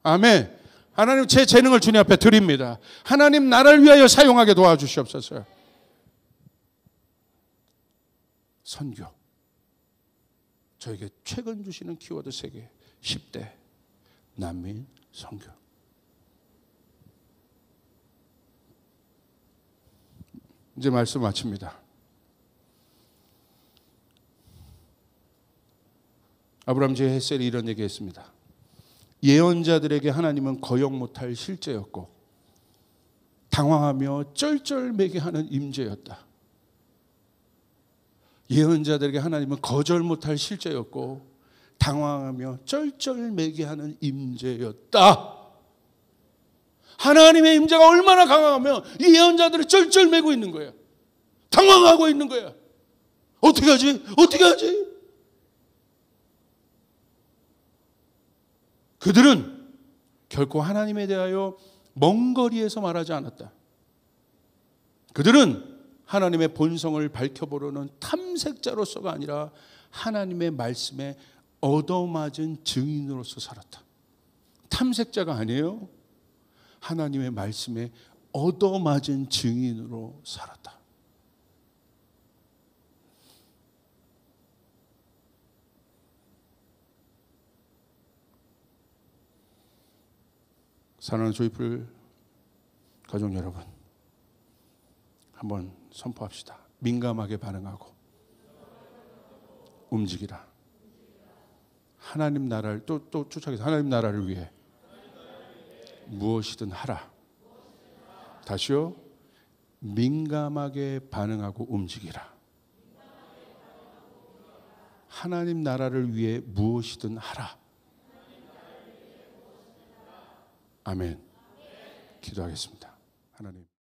아멘. 하나님 제 재능을 주님 앞에 드립니다. 하나님 나를 위하여 사용하게 도와주시옵소서. 선교. 저에게 최근 주시는 키워드 3개. 10대, 난민, 선교. 이제 말씀 마칩니다. 아브라함 제 헷셀이 이런 얘기했습니다. 예언자들에게 하나님은 거역 못할 실제였고 당황하며 쩔쩔매게 하는 임재였다. 예언자들에게 하나님은 거절 못할 실제였고 당황하며 쩔쩔매게 하는 임재였다. 하나님의 임재가 얼마나 강하면 이 예언자들이 쩔쩔매고 있는 거예요. 당황하고 있는 거예요. 어떻게 하지? 어떻게 하지? 그들은 결코 하나님에 대하여 먼 거리에서 말하지 않았다. 그들은 하나님의 본성을 밝혀보려는 탐색자로서가 아니라 하나님의 말씀에 얻어맞은 증인으로서 살았다. 탐색자가 아니에요. 하나님의 말씀에 얻어맞은 증인으로 살았다. 사랑하는 조이풀 가족 여러분, 한번 선포합시다. 민감하게 반응하고 움직이라. 하나님 나라를 또 쫓아가서 하나님 나라를 위해 무엇이든 하라. 다시요. 민감하게 반응하고 움직이라. 하나님 나라를 위해 무엇이든 하라. 아멘. 기도하겠습니다. 하나님.